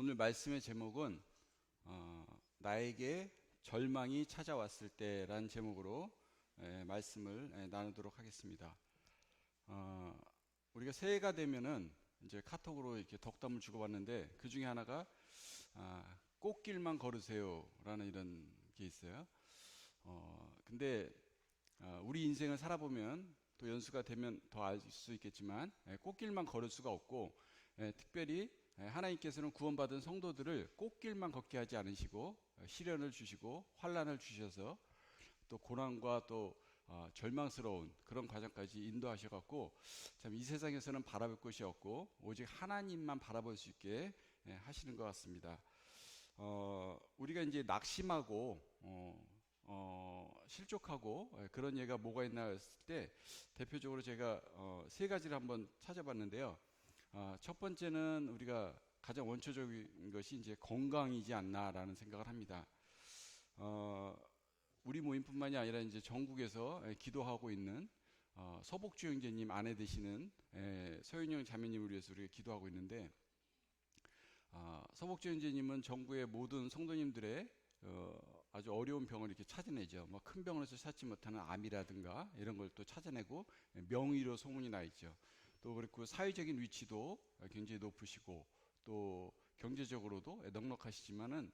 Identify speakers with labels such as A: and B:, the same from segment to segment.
A: 오늘 말씀의 제목은 나에게 절망이 찾아왔을 때라는 제목으로 말씀을 나누도록 하겠습니다. 우리가 새해가 되면은 이제 카톡으로 이렇게 덕담을 주고받는데 그 중에 하나가 꽃길만 걸으세요라는 이런 게 있어요. 근데 우리 인생을 살아보면 또 연수가 되면 더 알 수 있겠지만 꽃길만 걸을 수가 없고 특별히 하나님께서는 구원받은 성도들을 꽃길만 걷게 하지 않으시고 시련을 주시고 환난을 주셔서 또 고난과 또 절망스러운 그런 과정까지 인도하셔갖고 참 이 세상에서는 바라볼 것이 없고 오직 하나님만 바라볼 수 있게 하시는 것 같습니다. 우리가 이제 낙심하고 실족하고 그런 예가 뭐가 있나 했을 때 대표적으로 제가 세 가지를 한번 찾아봤는데요. 첫 번째는 우리가 가장 원초적인 것이 이제 건강이지 않나라는 생각을 합니다. 우리 모임뿐만이 아니라 이제 전국에서 기도하고 있는 서복주 형제님 아내 되시는 서윤영 자매님을 위해서 우리가 기도하고 있는데 서복주 형제님은 전국의 모든 성도님들의 아주 어려운 병을 이렇게 찾아내죠. 뭐 큰 병원에서 찾지 못하는 암이라든가 이런 걸 또 찾아내고 명의로 소문이 나 있죠. 또 그렇고 사회적인 위치도 굉장히 높으시고 또 경제적으로도 넉넉하시지만은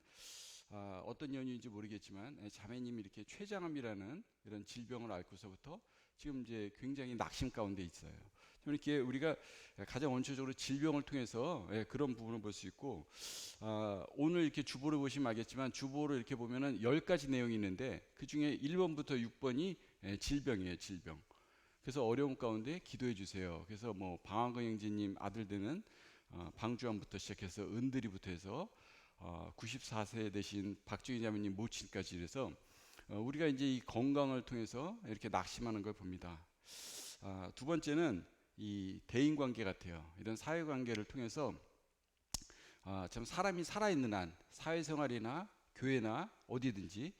A: 어떤 연유인지 모르겠지만 자매님이 이렇게 췌장암이라는 이런 질병을 앓고서부터 지금 이제 굉장히 낙심 가운데 있어요. 이렇게 우리가 가장 원초적으로 질병을 통해서 그런 부분을 볼 수 있고 오늘 이렇게 주보를 보시면 알겠지만 주보를 이렇게 보면은 10가지 내용이 있는데 그 중에 1번부터 6번이 질병이에요, 질병. 그래서 어려움 가운데 기도해 주세요. 그래서 뭐 방학근 형제님 아들 되는 방주환부터 시작해서 은들이부터 해서 94세 되신 박정희 자매님 모친까지 이래서 우리가 이제 이 건강을 통해서 이렇게 낙심하는 걸 봅니다. 두 번째는 이 대인 관계 같아요. 이런 사회 관계를 통해서 참 사람이 살아있는 한 사회생활이나 교회나 어디든지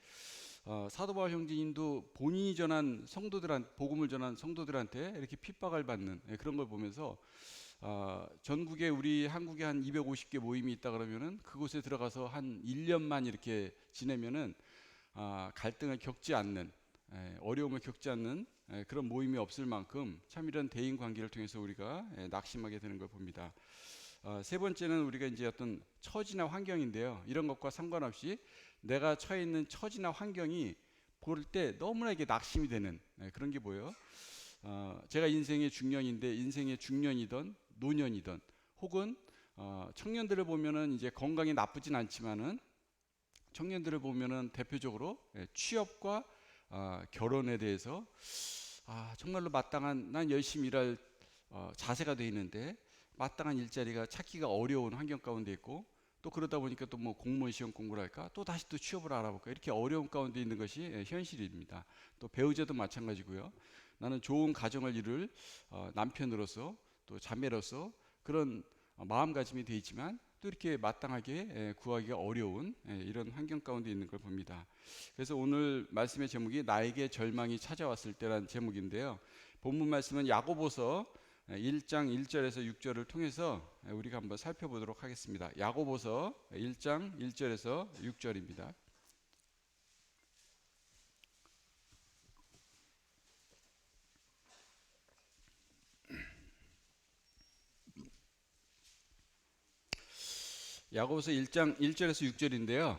A: 사도 바울 형제님도 본인이 전한 복음을 전한 성도들한테 이렇게 핍박을 받는 그런 걸 보면서 전국에 우리 한국에 한 250개 모임이 있다 그러면은 그곳에 들어가서 한 1년만 이렇게 지내면은 갈등을 겪지 않는 어려움을 겪지 않는 그런 모임이 없을 만큼 참 이런 대인 관계를 통해서 우리가 낙심하게 되는 걸 봅니다. 세 번째는 우리가 이제 어떤 처지나 환경인데요. 이런 것과 상관없이 내가 처해 있는 처지나 환경이 볼 때 너무나 이게 낙심이 되는 그런 게 뭐예요? 제가 인생의 중년인데 인생의 중년이든 노년이든 혹은 청년들을 보면은 이제 건강이 나쁘진 않지만은 청년들을 보면은 대표적으로 취업과 결혼에 대해서 정말로 마땅한 난 열심히 일할 자세가 돼 있는데 마땅한 일자리가 찾기가 어려운 환경 가운데 있고 또 그러다 보니까 또 뭐 공무원 시험 공부를 할까 또 다시 또 취업을 알아볼까 이렇게 어려운 가운데 있는 것이 현실입니다. 또 배우자도 마찬가지고요. 나는 좋은 가정을 이룰 남편으로서 또 자매로서 그런 마음가짐이 되어 있지만 또 이렇게 마땅하게 구하기가 어려운 이런 환경 가운데 있는 걸 봅니다. 그래서 오늘 말씀의 제목이 나에게 절망이 찾아왔을 때라는 제목인데요. 본문 말씀은 야고보서 1장 1절에서 6절을 통해서 우리가 한번 살펴보도록 하겠습니다. 야고보서 1장 1절에서 6절입니다. 야고보서 1장 1절에서 6절인데요.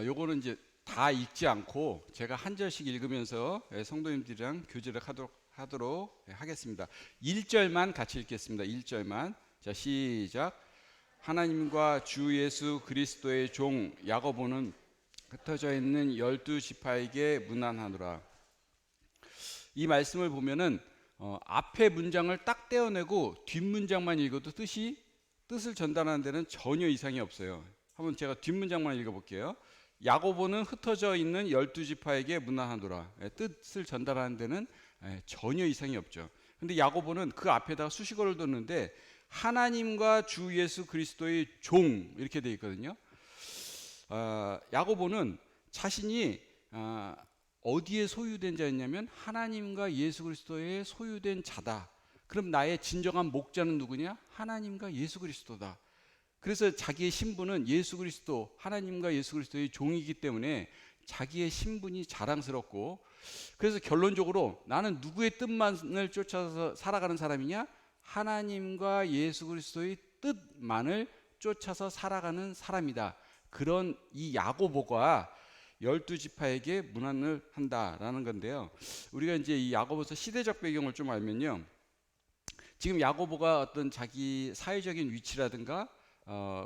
A: 요거는 이제 다 읽지 않고 제가 한 절씩 읽으면서 성도님들이랑 교제를 하도록 하겠습니다. 1절만 같이 읽겠습니다. 1절만. 자, 시작. 하나님과 주 예수 그리스도의 종 야고보는 흩어져 있는 12지파에게 문안하노라. 이 말씀을 보면은 앞에 문장을 딱 떼어내고 뒷문장만 읽어도 뜻을 전달하는 데는 전혀 이상이 없어요. 한번 제가 뒷문장만 읽어볼게요. 야고보는 흩어져 있는 12지파에게 문안하노라. 뜻을 전달하는 데는 전혀 이상이 없죠. 근데 야고보는 그 앞에다가 수식어를 뒀는데 하나님과 주 예수 그리스도의 종 이렇게 되어 있거든요. 야고보는 자신이 어디에 소유된 자였냐면 하나님과 예수 그리스도의 소유된 자다. 그럼 나의 진정한 목자는 누구냐? 하나님과 예수 그리스도다. 그래서 자기의 신분은 예수 그리스도, 하나님과 예수 그리스도의 종이기 때문에 자기의 신분이 자랑스럽고, 그래서 결론적으로 나는 누구의 뜻만을 쫓아서 살아가는 사람이냐? 하나님과 예수 그리스도의 뜻만을 쫓아서 살아가는 사람이다. 그런 이 야고보가 12지파에게 문안을 한다라는 건데요. 우리가 이제 이 야고보서 시대적 배경을 좀 알면요. 지금 야고보가 어떤 자기 사회적인 위치라든가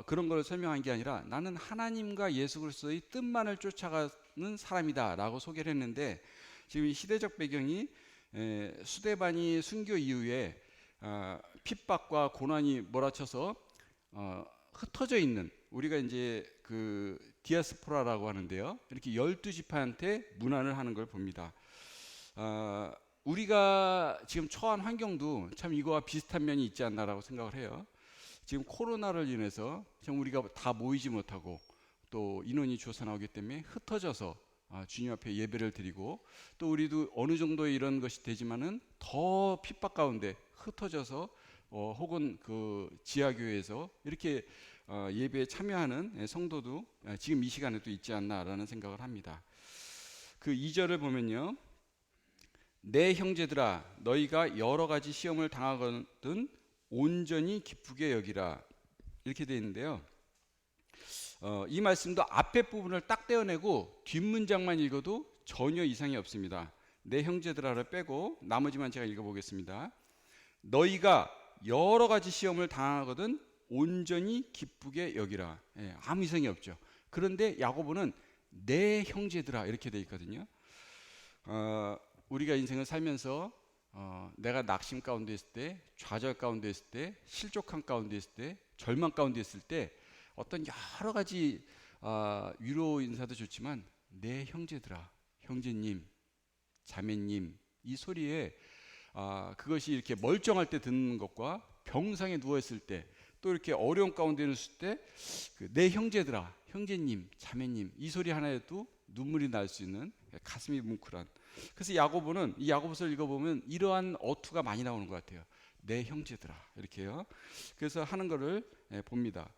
A: 그런 걸 설명한 게 아니라 나는 하나님과 예수 그리스도의 뜻만을 쫓아가는 사람이다라고 소개를 했는데, 지금 이 시대적 배경이 수데반이 순교 이후에 핍박과 고난이 몰아쳐서 흩어져 있는, 우리가 이제 그 디아스포라라고 하는데요. 이렇게 12지파한테 문안을 하는 걸 봅니다. 우리가 지금 처한 환경도 참 이거와 비슷한 면이 있지 않나라고 생각을 해요. 지금 코로나를 인해서 참 우리가 다 모이지 못하고 또 인원이 줄어서 나오기 때문에 흩어져서 주님 앞에 예배를 드리고, 또 우리도 어느 정도 이런 것이 되지만은 더 핍박 가운데 흩어져서 혹은 그 지하교회에서 이렇게 예배에 참여하는 성도도 지금 이 시간에도 있지 않나라는 생각을 합니다. 그 2절을 보면요. 내 형제들아 너희가 여러 가지 시험을 당하거든 온전히 기쁘게 여기라, 이렇게 되어 있는데요. 이 말씀도 앞에 부분을 딱 떼어내고 뒷문장만 읽어도 전혀 이상이 없습니다. 내 형제들아를 빼고 나머지만 제가 읽어보겠습니다. 너희가 여러 가지 시험을 당하거든 온전히 기쁘게 여기라. 아무 이상이 없죠. 그런데 야고보는 내 형제들아 이렇게 되어 있거든요. 우리가 인생을 살면서 내가 낙심 가운데 있을 때, 좌절 가운데 있을 때, 실족한 가운데 있을 때, 절망 가운데 있을 때 어떤 여러 가지 위로 인사도 좋지만 내 형제들아, 형제님, 자매님, 이 소리에 그것이 이렇게 멀쩡할 때 듣는 것과 병상에 누워 있을 때, 또 이렇게 어려운 가운데 있을 때 내 형제들아, 형제님, 자매님, 이 소리 하나에도 눈물이 날 수 있는, 가슴이 뭉클한. 그래서 야고보는 이 야고보서를 읽어보면 이러한 어투가 많이 나오는 것 같아요. 내 형제들아 이렇게요. 그래서 하는 것을 봅니다.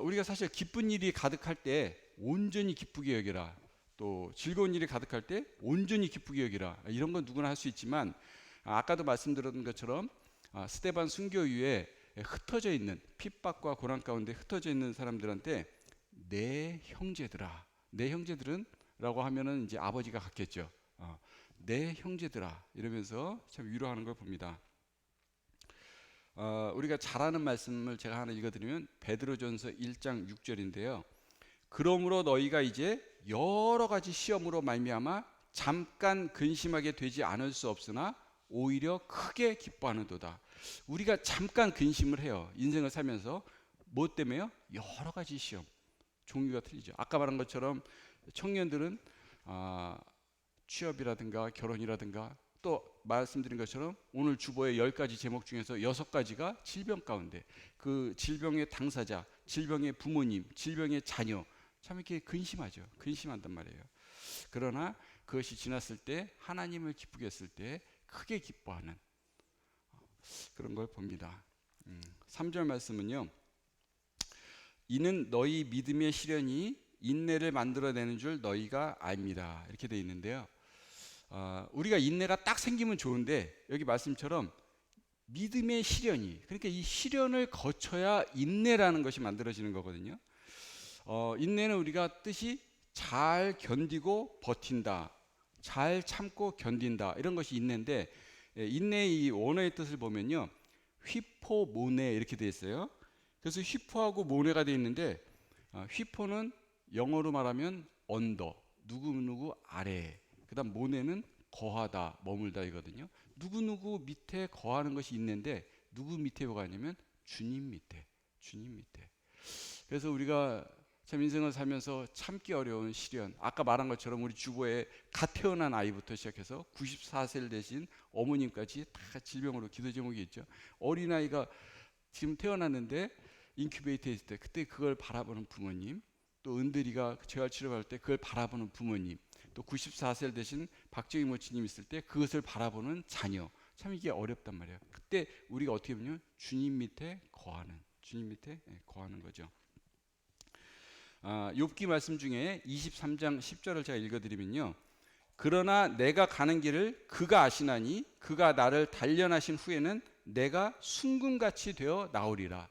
A: 우리가 사실 기쁜 일이 가득할 때 온전히 기쁘게 여기라, 또 즐거운 일이 가득할 때 온전히 기쁘게 여기라, 이런 건 누구나 할 수 있지만 아까도 말씀드렸던 것처럼 스데반 순교 이후에 흩어져 있는, 핍박과 고난 가운데 흩어져 있는 사람들한테 내 형제들아, 내 형제들은 라고 하면은 이제 아버지가 같겠죠. 내 형제들아 이러면서 참 위로하는 걸 봅니다. 우리가 잘 아는 말씀을 제가 하나 읽어드리면 베드로전서 1장 6절인데요. 그러므로 너희가 이제 여러 가지 시험으로 말미암아 잠깐 근심하게 되지 않을 수 없으나 오히려 크게 기뻐하는도다. 우리가 잠깐 근심을 해요. 인생을 살면서. 뭐 때문에요? 여러 가지 시험. 종류가 틀리죠. 아까 말한 것처럼 청년들은 취업이라든가 결혼이라든가, 또 말씀드린 것처럼 오늘 주보의 10가지 제목 중에서 6가지가 질병 가운데, 그 질병의 당사자, 질병의 부모님, 질병의 자녀, 참 이렇게 근심하죠. 근심한단 말이에요. 그러나 그것이 지났을 때, 하나님을 기쁘게 했을 때 크게 기뻐하는 그런 걸 봅니다. 3절 말씀은요. 이는 너희 믿음의 시련이 인내를 만들어내는 줄 너희가 압니다. 이렇게 되어 있는데요. 우리가 인내가 딱 생기면 좋은데 여기 말씀처럼 믿음의 시련이, 그러니까 이 시련을 거쳐야 인내라는 것이 만들어지는 거거든요. 인내는 우리가 뜻이 잘 견디고 버틴다, 잘 참고 견딘다, 이런 것이 인내인데, 인내의 이 원어의 뜻을 보면요. 휘포모네 이렇게 되어 있어요. 그래서 휘포하고 모네가 되어 있는데, 휘포는 영어로 말하면 언더, 누구누구 아래, 그 다음 모네는 거하다, 머물다 이거든요. 누구누구 밑에 거하는 것이 있는데, 누구 밑에 거하냐면 주님 밑에, 주님 밑에. 그래서 우리가 참 인생을 살면서 참기 어려운 시련, 아까 말한 것처럼 우리 주보에 갓 태어난 아이부터 시작해서 94세를 되신 어머님까지 다 질병으로 기도 제목이 있죠. 어린아이가 지금 태어났는데 인큐베이터에 있을 때 그때 그걸 바라보는 부모님, 또 은들이가 재활 치료할 때 그걸 바라보는 부모님, 또 94세를 되신 박정희 모치님 있을 때 그것을 바라보는 자녀, 참 이게 어렵단 말이에요. 그때 우리가 어떻게 보면 주님 밑에 거하는, 주님 밑에 거하는 거죠. 욥기 말씀 중에 23장 10절을 제가 읽어드리면요. 그러나 내가 가는 길을 그가 아시나니 그가 나를 단련하신 후에는 내가 순금같이 되어 나오리라.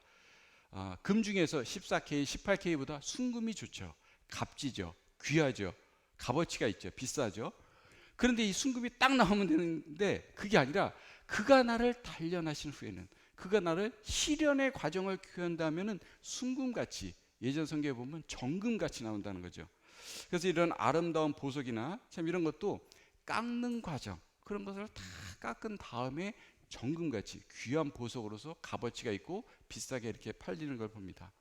A: 금 중에서 14K, 18K보다 순금이 좋죠. 값지죠. 귀하죠. 값어치가 있죠. 비싸죠. 그런데 이 순금이 딱 나오면 되는데 그게 아니라 그가 나를 단련하신 후에는, 그가 나를 시련의 과정을 겪는다면은 순금같이, 예전 성경에 보면 정금같이 나온다는 거죠. 그래서 이런 아름다운 보석이나 참 이런 것도 깎는 과정, 그런 것을 다 깎은 다음에 정금같이 귀한 보석으로서 값어치가 있고 비싸게 이렇게 팔리는 걸 봅니다.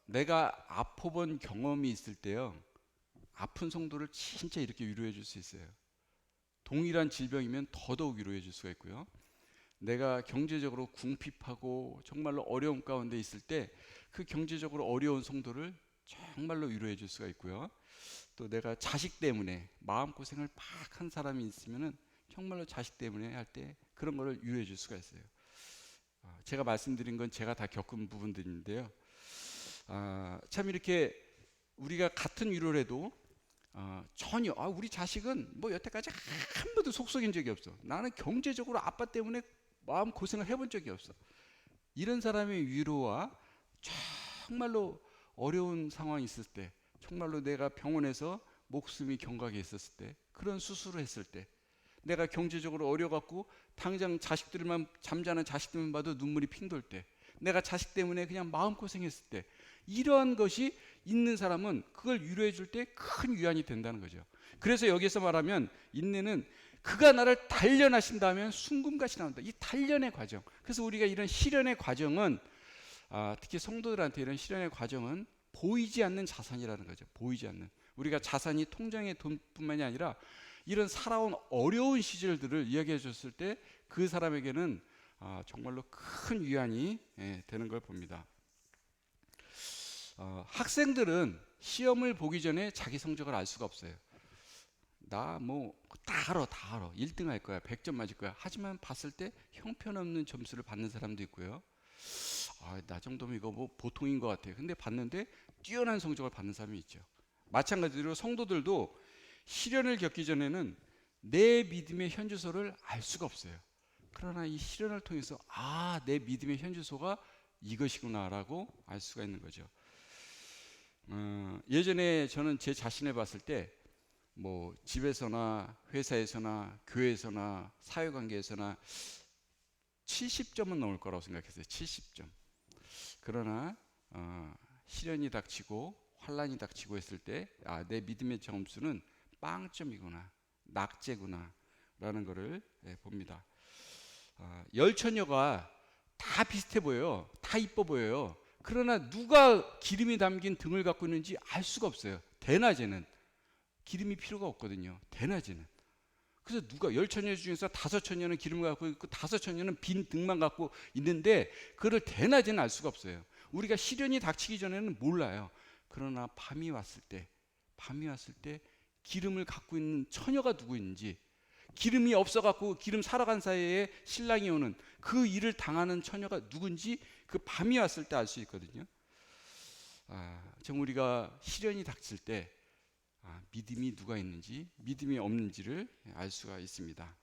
A: 내가 아파본 경험이 있을 때요, 아픈 성도를 진짜 이렇게 위로해 줄 수 있어요. 동일한 질병이면 더더욱 위로해 줄 수가 있고요. 내가 경제적으로 궁핍하고 정말로 어려움 가운데 있을 때 그 경제적으로 어려운 성도를 정말로 위로해 줄 수가 있고요. 또 내가 자식 때문에 마음고생을 막 한 사람이 있으면은 정말로 자식 때문에 할 때 그런 거를 위로해 줄 수가 있어요. 제가 말씀드린 건 제가 다 겪은 부분들인데요. 참 이렇게 우리가 같은 위로를 해도 전혀 우리 자식은 뭐 여태까지 한 번도 속썩인 적이 없어. 나는 경제적으로 아빠 때문에 마음 고생을 해본 적이 없어. 이런 사람의 위로와 정말로 어려운 상황이 있을 때, 정말로 내가 병원에서 목숨이 경각에 있었을 때, 그런 수술을 했을 때, 내가 경제적으로 어려갖고 당장 자식들만, 잠자는 자식들만 봐도 눈물이 핑 돌 때, 내가 자식 때문에 그냥 마음고생했을 때, 이러한 것이 있는 사람은 그걸 위로해 줄 때 큰 위안이 된다는 거죠. 그래서 여기서 말하면 인내는 그가 나를 단련하신다면 순금같이 나온다. 이 단련의 과정. 그래서 우리가 이런 시련의 과정은 특히 성도들한테 이런 시련의 과정은 보이지 않는 자산이라는 거죠. 보이지 않는. 우리가 자산이 통장의 돈뿐만이 아니라 이런 살아온 어려운 시절들을 이야기해 줬을 때 그 사람에게는 정말로 큰 위안이 되는 걸 봅니다. 학생들은 시험을 보기 전에 자기 성적을 알 수가 없어요. 나 뭐 다 알아 1등 할 거야, 100점 맞을 거야. 하지만 봤을 때 형편없는 점수를 받는 사람도 있고요. 나 정도면 이거 뭐 보통인 것 같아요. 근데 봤는데 뛰어난 성적을 받는 사람이 있죠. 마찬가지로 성도들도 시련을 겪기 전에는 내 믿음의 현주소를 알 수가 없어요. 그러나 이 시련을 통해서 내 믿음의 현주소가 이것이구나라고 알 수가 있는 거죠. 예전에 저는 제 자신을 봤을 때 뭐 집에서나 회사에서나 교회에서나 사회관계에서나 70점은 넘을 거라고 생각했어요. 70점. 그러나 시련이 닥치고 환란이 닥치고 했을 때 내 믿음의 점수는 빵점이구나, 낙제구나 라는 것을 봅니다. 열처녀가 다 비슷해 보여요. 다 이뻐 보여요. 그러나 누가 기름이 담긴 등을 갖고 있는지 알 수가 없어요. 대낮에는 기름이 필요가 없거든요. 대낮에는. 그래서 누가 열처녀 중에서 5처녀는 기름을 갖고 있고 5처녀는 빈 등만 갖고 있는데 그걸 대낮에는 알 수가 없어요. 우리가 시련이 닥치기 전에는 몰라요. 그러나 밤이 왔을 때 기름을 갖고 있는 처녀가 누구 있는지, 기름이 없어갖고 기름 사러 간 사이에 신랑이 오는 그 일을 당하는 처녀가 누군지 그 밤이 왔을 때 알 수 있거든요. 정 우리가 시련이 닥칠 때 믿음이 누가 있는지, 믿음이 없는지를 알 수가 있습니다.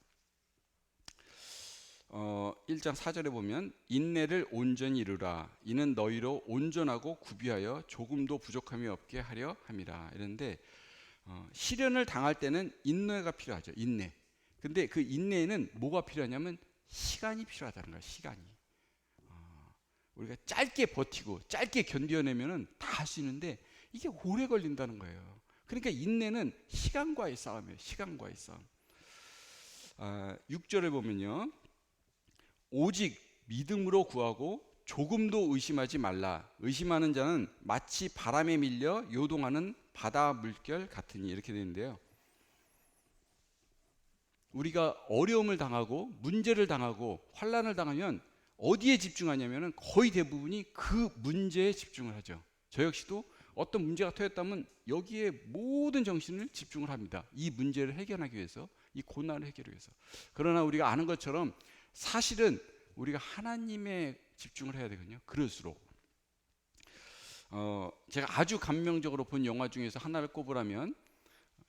A: 1장 4절에 보면 인내를 온전히 이루라. 이는 너희로 온전하고 구비하여 조금도 부족함이 없게 하려 함이라. 이런데 시련을 당할 때는 인내가 필요하죠. 인내. 근데 그 인내에는 뭐가 필요하냐면 시간이 필요하다는 거예요. 시간이. 우리가 짧게 버티고 짧게 견뎌내면은 다 할 수 있는데 이게 오래 걸린다는 거예요. 그러니까 인내는 시간과의 싸움이에요. 시간과의 싸움. 6절에 보면요. 오직 믿음으로 구하고 조금도 의심하지 말라. 의심하는 자는 마치 바람에 밀려 요동하는 바다 물결 같으니, 이렇게 되는데요. 우리가 어려움을 당하고 문제를 당하고 환란을 당하면 어디에 집중하냐면 거의 대부분이 그 문제에 집중을 하죠. 저 역시도 어떤 문제가 터졌다면 여기에 모든 정신을 집중을 합니다. 이 문제를 해결하기 위해서, 이 고난을 해결하기 위해서. 그러나 우리가 아는 것처럼 사실은 우리가 하나님에 집중을 해야 되거든요. 그럴수록 제가 아주 감명적으로 본 영화 중에서 하나를 꼽으라면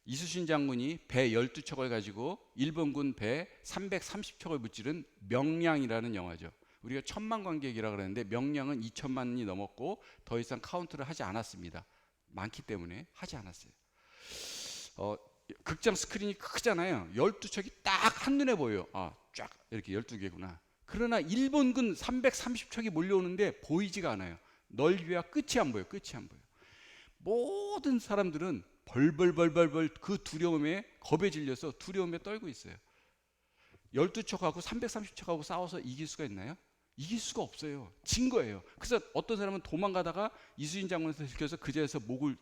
A: 이순신 장군이 배 12척을 가지고 일본군 배 330척을 무찌른 명량이라는 영화죠. 우리가 1000만 관객이라 그랬는데 명량은 2000만이 넘었고 더 이상 카운트를 하지 않았습니다. 많기 때문에 하지 않았어요. 극장 스크린이 크잖아요. 12척이 딱 한눈에 보여요. 쫙 이렇게 12개구나. 그러나 일본군 330척이 몰려오는데 보이지가 않아요. 넓이와 끝이 안 보여. 끝이 안 보여. 모든 사람들은 벌벌벌벌벌 그 두려움에 겁에 질려서 두려움에 떨고 있어요. 12척하고 330척하고 싸워서 이길 수가 있나요? 이길 수가 없어요. 진 거예요. 그래서 어떤 사람은 도망가다가 이순신 장군한테 들켜서 그 자리에서 목을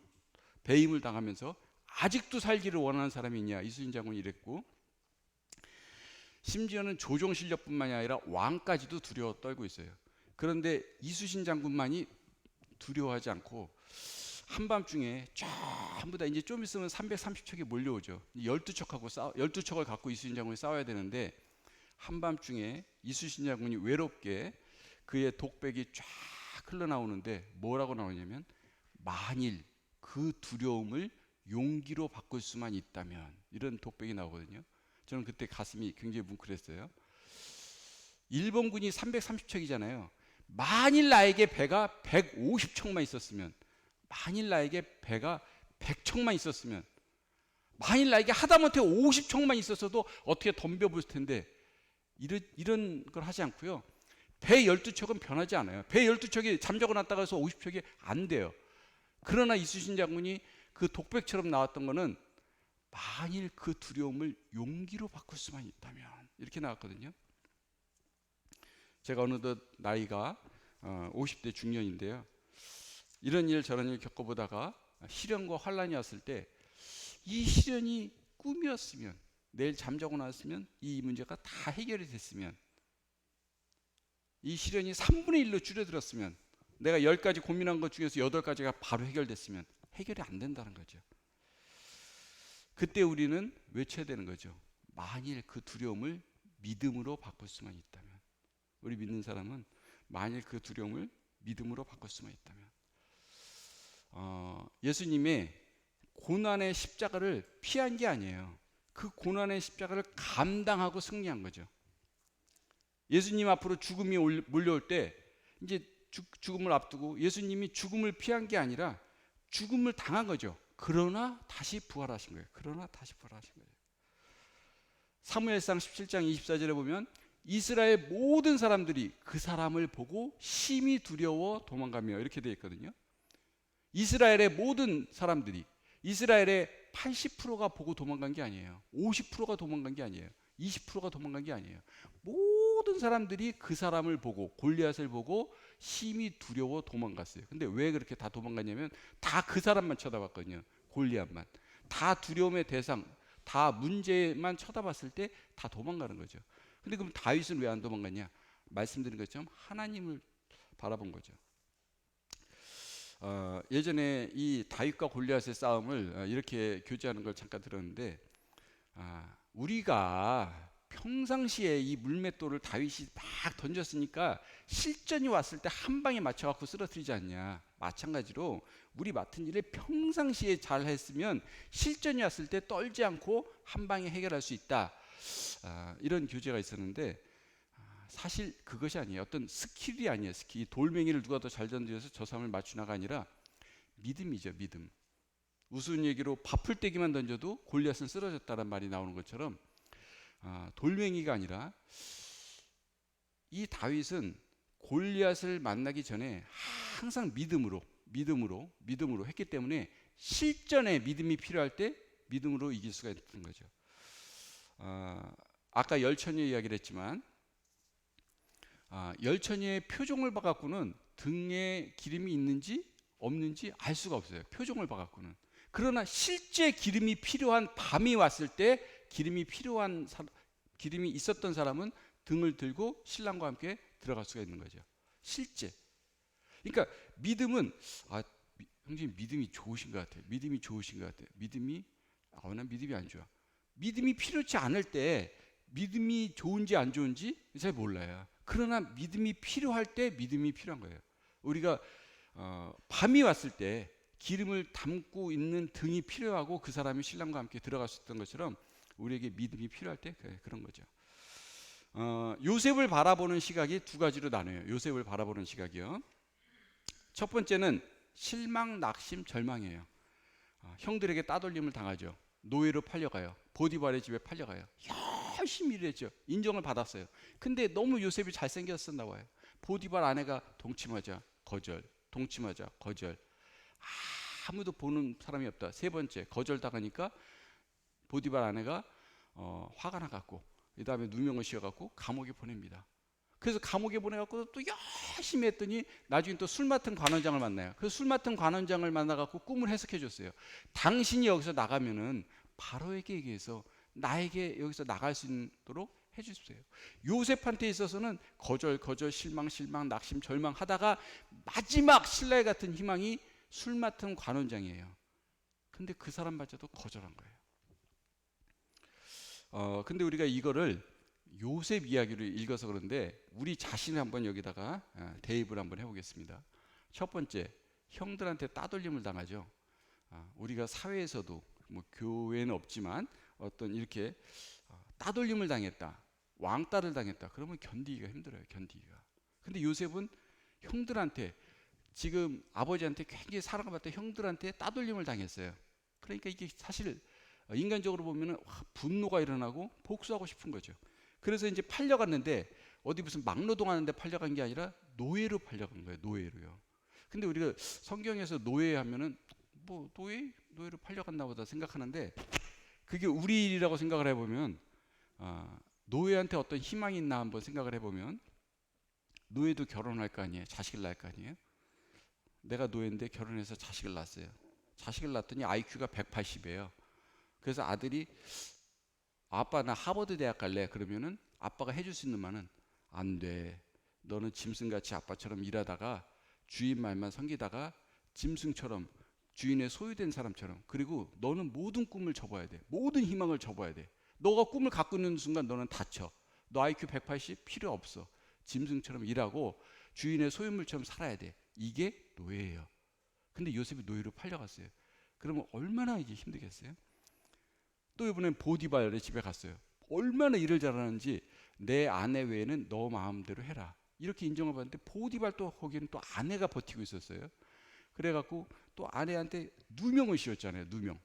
A: 배임을 당하면서 아직도 살기를 원하는 사람이 있냐, 이순신 장군이 이랬고, 심지어는 조종 실력뿐만이 아니라 왕까지도 두려워 떨고 있어요. 그런데 이순신 장군만이 두려워하지 않고 한밤중에 전부 다 이제 좀 있으면 330척이 몰려오죠. 12척을 갖고 이순신 장군이 싸워야 되는데 한밤중에 이순신 장군이 외롭게 그의 독백이 쫙 흘러나오는데 뭐라고 나오냐면, 만일 그 두려움을 용기로 바꿀 수만 있다면, 이런 독백이 나오거든요. 저는 그때 가슴이 굉장히 뭉클했어요. 일본군이 330척이잖아요. 만일 나에게 배가 150척만 있었으면, 만일 나에게 배가 100척만 있었으면, 만일 나에게 하다못해 50척만 있었어도 어떻게 덤벼볼 텐데, 이런 걸 하지 않고요. 배 12척은 변하지 않아요. 배 12척이 잠적어 놨다가 해서 50척이 안 돼요. 그러나 이순신 장군이 그 독백처럼 나왔던 거는 만일 그 두려움을 용기로 바꿀 수만 있다면, 이렇게 나왔거든요. 제가 어느덧 나이가 50대 중년인데요. 이런 일 저런 일 겪어보다가 시련과 환란이 왔을 때 이 시련이 꿈이었으면, 내일 잠자고 나왔으면 이 문제가 다 해결이 됐으면, 이 시련이 3분의 1로 줄어들었으면, 내가 10가지 고민한 것 중에서 8가지가 바로 해결됐으면 해결이 안 된다는 거죠. 그때 우리는 외쳐야 되는 거죠. 만일 그 두려움을 믿음으로 바꿀 수만 있다면. 우리 믿는 사람은 만일 그 두려움을 믿음으로 바꿀 수만 있다면. 예수님의 고난의 십자가를 피한 게 아니에요. 그 고난의 십자가를 감당하고 승리한 거죠. 예수님 앞으로 죽음이 몰려올 때 이제 죽음을 앞두고 예수님이 죽음을 피한 게 아니라 죽음을 당한 거죠. 그러나 다시 부활하신 거예요. 그러나 다시 부활하신 거예요. 사무엘상 17장 24절에 보면 이스라엘 모든 사람들이 그 사람을 보고 심히 두려워 도망가며, 이렇게 되어 있거든요. 이스라엘의 모든 사람들이, 이스라엘의 80%가 보고 도망간 게 아니에요. 50%가 도망간 게 아니에요. 20%가 도망간 게 아니에요. 모든 사람들이 그 사람을 보고, 골리앗을 보고 심히 두려워 도망갔어요. 근데 왜 그렇게 다 도망갔냐면 다 그 사람만 쳐다봤거든요. 골리앗만. 다 두려움의 대상, 다 문제만 쳐다봤을 때 다 도망가는 거죠. 근데 그럼 다윗은 왜 안 도망갔냐? 말씀드린 것처럼 하나님을 바라본 거죠. 예전에 이 다윗과 골리앗의 싸움을 이렇게 교제하는 걸 잠깐 들었는데, 우리가 평상시에 이 물맷돌을 다윗이 막 던졌으니까 실전이 왔을 때 한 방에 맞춰갖고 쓰러뜨리지 않냐. 마찬가지로 우리 맡은 일을 평상시에 잘 했으면 실전이 왔을 때 떨지 않고 한 방에 해결할 수 있다. 이런 교제가 있었는데, 사실 그것이 아니에요. 어떤 스킬이 아니에요. 스킬. 돌멩이를 누가 더 잘 던져서 저 사람을 맞추나가 아니라 믿음이죠. 믿음. 우스운 얘기로 밥풀떼기만 던져도 골리앗은 쓰러졌다는 말이 나오는 것처럼, 돌멩이가 아니라 이 다윗은 골리앗을 만나기 전에 항상 믿음으로 했기 때문에 실전에 믿음이 필요할 때 믿음으로 이길 수가 있는 거죠. 아까 열처녀 이야기를 했지만, 열처녀의 표종을 봐갖고는 등에 기름이 있는지 없는지 알 수가 없어요. 표종을 봐갖고는. 그러나 실제 기름이 필요한 밤이 왔을 때 기름이 있었던 사람은 등을 들고 신랑과 함께 들어갈 수가 있는 거죠. 실제. 그러니까 믿음은, 형님 믿음이 좋으신 것 같아요. 믿음이 좋으신 것 같아요. 믿음이, 난 믿음이 안 좋아. 믿음이 필요치 않을 때 믿음이 좋은지 안 좋은지 잘 몰라요. 그러나 믿음이 필요할 때 믿음이 필요한 거예요. 우리가 밤이 왔을 때 기름을 담고 있는 등이 필요하고 그 사람이 신랑과 함께 들어갈 수 있던 것처럼 우리에게 믿음이 필요할 때 그런 거죠. 요셉을 바라보는 시각이 두 가지로 나눠요. 요셉을 바라보는 시각이요. 첫 번째는 실망, 낙심, 절망이에요. 형들에게 따돌림을 당하죠. 노예로 팔려가요. 보디발의 집에 팔려가요. 열심히 일했죠. 인정을 받았어요. 근데 너무 요셉이 잘생겼었나 봐요. 보디발 아내가 동침하자 거절, 동침하자 거절. 아무도 보는 사람이 없다. 세 번째, 거절당하니까 보디발 아내가 화가 나갖고 그 다음에 누명을 씌워갖고 감옥에 보냅니다. 그래서 감옥에 보내갖고 또 열심히 했더니 나중에 또 술 맡은 관원장을 만나요. 그 술 맡은 관원장을 만나갖고 꿈을 해석해 줬어요. 당신이 여기서 나가면은 바로에게 얘기해서 나에게 여기서 나갈 수 있도록 해주십시오. 요셉한테 있어서는 거절, 실망, 낙심, 절망하다가 마지막 신라에 같은 희망이 술 맡은 관원장이에요. 근데 그 사람마저도 거절한 거예요. 근데 우리가 이거를 요셉 이야기로 읽어서 그런데 우리 자신을 한번 여기다가 대입을 한번 해보겠습니다. 첫 번째, 형들한테 따돌림을 당하죠. 우리가 사회에서도 뭐 교회는 없지만 어떤 이렇게 따돌림을 당했다, 왕따를 당했다. 그러면 견디기가 힘들어요. 견디기가. 근데 요셉은 형들한테 지금 아버지한테 굉장히 사랑을 받던 형들한테 따돌림을 당했어요. 그러니까 이게 사실 인간적으로 보면은 분노가 일어나고 복수하고 싶은 거죠. 그래서 이제 팔려갔는데 어디 무슨 막노동 하는데 팔려간 게 아니라 노예로 팔려간 거예요. 노예로요. 근데 우리가 성경에서 노예 하면은 뭐 노예로 팔려갔나 보다 생각하는데 그게 우리 일이라고 생각을 해보면 노예한테 어떤 희망이 있나 한번 생각을 해보면 노예도 결혼할 거 아니에요. 자식을 낳을 거 아니에요. 내가 노예인데 결혼해서 자식을 낳았어요. 자식을 낳았더니 IQ가 180이에요. 그래서 아들이 아빠 나 하버드 대학 갈래. 그러면은 아빠가 해줄 수 있는 말은 안 돼. 너는 짐승같이 아빠처럼 일하다가 주인 말만 섬기다가 짐승처럼 주인의 소유된 사람처럼, 그리고 너는 모든 꿈을 접어야 돼. 모든 희망을 접어야 돼. 너가 꿈을 갖고 있는 순간 너는 다쳐. 너 IQ 180 필요 없어. 짐승처럼 일하고 주인의 소유물처럼 살아야 돼. 이게 노예예요. 근데 요셉이 노예로 팔려갔어요. 그러면 얼마나 이게 힘들겠어요? 또 이번엔 보디발의 집에 갔어요. 얼마나 일을 잘하는지 내 아내 외에는 너 마음대로 해라. 이렇게 인정을 받는데 보디발 또 거기는 또 아내가 버티고 있었어요. 그래갖고 또 아내한테 누명을 씌웠잖아요. 누명.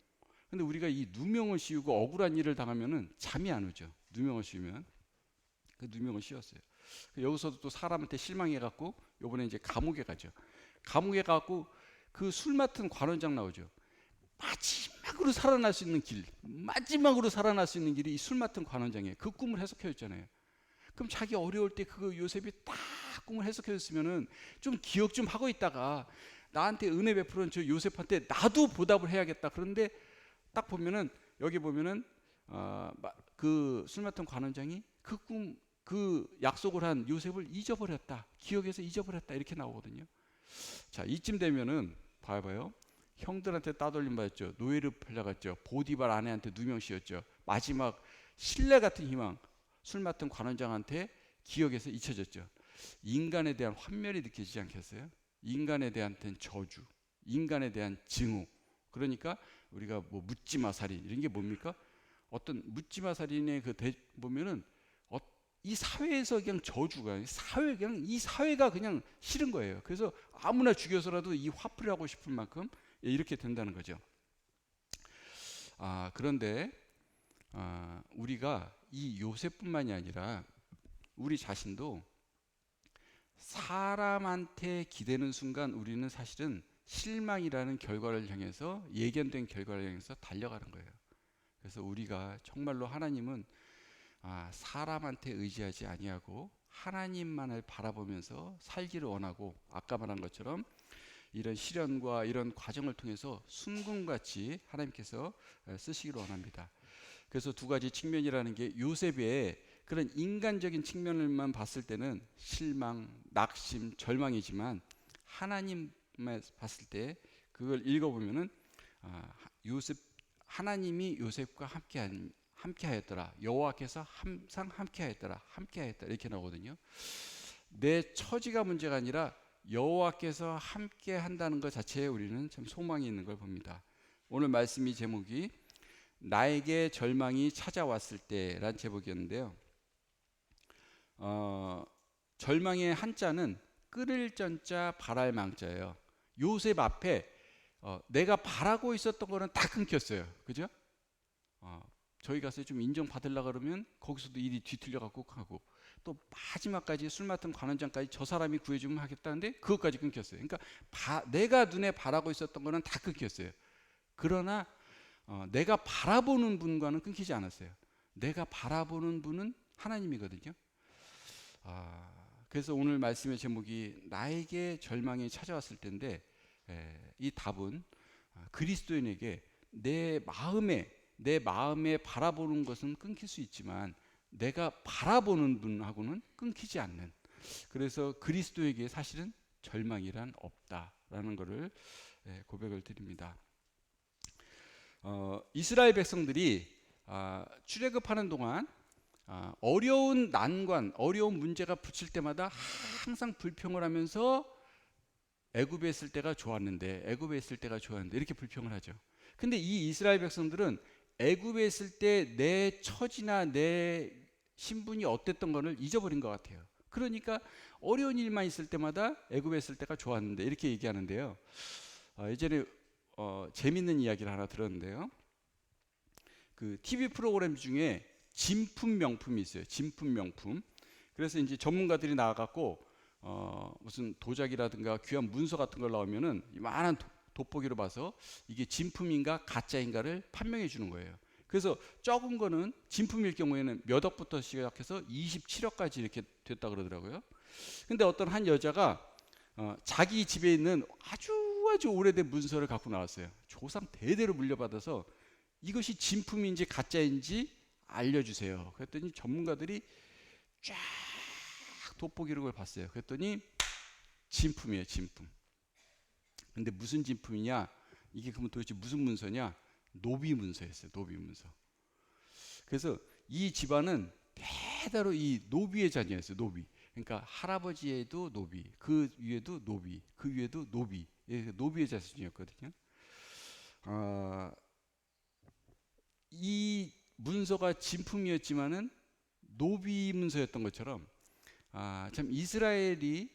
A: 근데 우리가 이 누명을 씌우고 억울한 일을 당하면은 잠이 안 오죠. 누명을 씌우면. 그 누명을 씌웠어요. 여기서도 또 사람한테 실망해갖고 요번에 이제 감옥에 가죠. 감옥에 가갖고 그 술 맡은 관원장 나오죠. 마지막으로 살아날 수 있는 길, 마지막으로 살아날 수 있는 길이 이 술 맡은 관원장이에요. 그 꿈을 해석해 줬잖아요. 그럼 자기 어려울 때 그 요셉이 딱 꿈을 해석해 줬으면은 좀 기억 좀 하고 있다가 나한테 은혜 베풀은 저 요셉한테 나도 보답을 해야겠다. 그런데 딱 보면은 여기 보면은 그 술 맡은 관원장이 그 약속을 한 요셉을 잊어버렸다. 기억에서 잊어버렸다. 이렇게 나오거든요. 자, 이쯤 되면은 봐봐요. 형들한테 따돌림 받았죠. 노예로 팔려갔죠. 보디발 아내한테 누명 씌웠죠. 마지막 신뢰 같은 희망, 술 맡은 관원장한테 기억에서 잊혀졌죠. 인간에 대한 환멸이 느껴지지 않겠어요? 인간에 대한 저주, 인간에 대한 증오. 그러니까 우리가 뭐 묻지마 살인 이런 게 뭡니까? 어떤 묻지마 살인의 보면은 이 사회에서 그냥 저주가 그냥 이 사회가 그냥 싫은 거예요. 그래서 아무나 죽여서라도 이 화풀이 하고 싶은 만큼 이렇게 된다는 거죠. 그런데 우리가 이 요셉뿐만이 아니라 우리 자신도 사람한테 기대는 순간 우리는 사실은 실망이라는 결과를 향해서, 예견된 결과를 향해서 달려가는 거예요. 그래서 우리가 정말로 하나님은 사람한테 의지하지 아니하고 하나님만을 바라보면서 살기를 원하고, 아까 말한 것처럼 이런 시련과 이런 과정을 통해서 순금같이 하나님께서 쓰시기를 원합니다. 그래서 두 가지 측면이라는 게, 요셉의 그런 인간적인 측면을만 봤을 때는 실망, 낙심, 절망이지만 하나님만 봤을 때 그걸 읽어보면은 하나님이 요셉과 함께하였더라. 여호와께서 항상 함께하였더라. 함께하였더라. 이렇게 나오거든요. 내 처지가 문제가 아니라 여호와께서 함께한다는 것 자체에 우리는 참 소망이 있는 걸 봅니다. 오늘 말씀이 제목이 나에게 절망이 찾아왔을 때란 제목이었는데요. 절망의 한자는 끓을 전자 바랄 망자예요. 요셉 앞에 내가 바라고 있었던 거는 다 끊겼어요. 그죠? 저희 가서 좀 인정받으려고 그러면 거기서도 일이 뒤틀려 갖고 하고, 또 마지막까지 술 맡은 관원장까지 저 사람이 구해주면 하겠다는데 그것까지 끊겼어요. 그러니까 내가 눈에 바라고 있었던 거는 다 끊겼어요. 그러나 내가 바라보는 분과는 끊기지 않았어요. 내가 바라보는 분은 하나님이거든요. 그래서 오늘 말씀의 제목이 나에게 절망이 찾아왔을 때인데, 이 답은 그리스도인에게 내 마음에 바라보는 것은 끊길 수 있지만 내가 바라보는 분하고는 끊기지 않는, 그래서 그리스도에게 사실은 절망이란 없다라는 것을 고백을 드립니다. 이스라엘 백성들이 출애굽하는 동안 어려운 난관, 어려운 문제가 붙일 때마다 항상 불평을 하면서 애굽에 있을 때가 좋았는데 이렇게 불평을 하죠. 근데 이 이스라엘 백성들은 애굽에 있을 때 내 처지나 내 신분이 어땠던 거를 잊어버린 것 같아요. 그러니까 어려운 일만 있을 때마다 애굽에 있을 때가 좋았는데 이렇게 얘기하는데요. 예전에 재밌는 이야기를 하나 들었는데요. 그 TV 프로그램 중에 진품 명품이 있어요. 진품 명품. 그래서 이제 전문가들이 나와갖고 무슨 도자기라든가 귀한 문서 같은 걸 나오면은 이만한 돋보기로 봐서 이게 진품인가 가짜인가를 판명해 주는 거예요. 그래서 적은 거는 진품일 경우에는 몇 억부터 시작해서 27억까지 이렇게 됐다 그러더라고요. 근데 어떤 한 여자가 자기 집에 있는 아주 오래된 문서를 갖고 나왔어요. 조상 대대로 물려받아서 이것이 진품인지 가짜인지 알려주세요. 그랬더니 전문가들이 쫙 돋보기로 그걸 봤어요. 그랬더니 진품이에요, 진품. 근데 무슨 진품이냐? 이게 그러면 도대체 무슨 문서냐? 노비 문서였어요, 노비 문서. 그래서 이 집안은 대대로 이 노비의 자녀였어요, 노비. 그러니까 할아버지에도 노비, 그 위에도 노비, 그 위에도 노비, 노비의 자손이었거든요. 이 문서가 진품이었지만은 노비 문서였던 것처럼 참 이스라엘이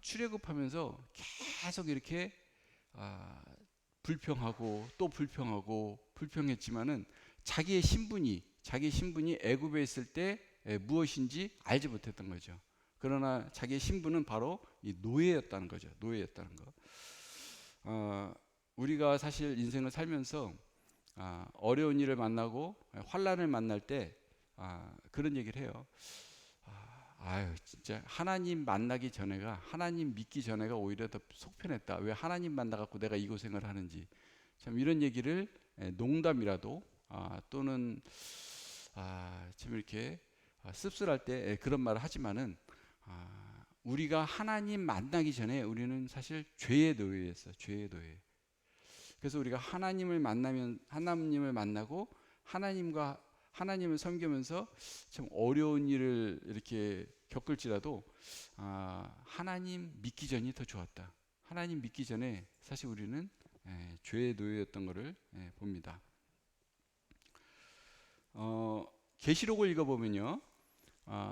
A: 출애굽하면서 계속 이렇게 불평하고 또 불평했지만은 자기의 신분이 애굽에 있을 때 무엇인지 알지 못했던 거죠. 그러나 자기의 신분은 바로 이 노예였다는 거죠. 노예였다는 거. 우리가 사실 인생을 살면서 어려운 일을 만나고 환난을 만날 때 그런 얘기를 해요. 진짜 하나님 만나기 전에가, 하나님 믿기 전에가 오히려 더 속편했다. 왜 하나님 만나갖고 내가 이 고생을 하는지. 참 이런 얘기를 농담이라도 또는 참 이렇게 씁쓸할 때 그런 말을 하지만은 우리가 하나님 만나기 전에 우리는 사실 죄의 노예였어요. 죄의 노예. 그래서 우리가 하나님을 만나고 하나님을 섬기면서 참 어려운 일을 이렇게 겪을지라도 하나님 믿기 전이 더 좋았다. 하나님 믿기 전에 사실 우리는 죄의 노예였던 것을 봅니다. 계시록을 읽어보면요,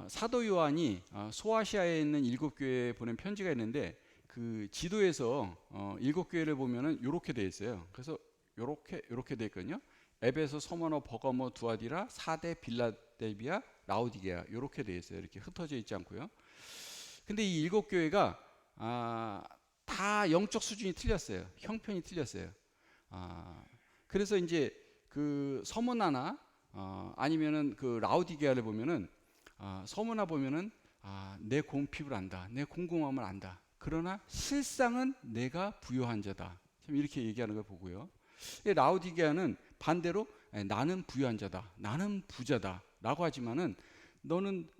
A: 사도 요한이 소아시아에 있는 7교회에 보낸 편지가 있는데 그 지도에서 7교회를 보면은 이렇게 돼 있어요. 그래서 이렇게 돼 있거든요. 에베소, 서머너, 버가모, 두아디라, 사데, 빌라델비아, 라오디게아 이렇게 돼 있어요. 이렇게 흩어져 있지 않고요. 근데 이 7교회가 다 영적 수준이 틀렸어요. 형편이 틀렸어요. 그래서 이제 그 서머나나 아니면은 그 라오디게아를 보면은 서머나 보면은 내 공핍을 안다, 내 공공함을 안다. 그러나 실상은 내가 부요한 자다. 참 이렇게 얘기하는 걸 보고요. 라오디게아는 반대로 나는 부유한 자다, 나는 부자다 라고 하지만은 너는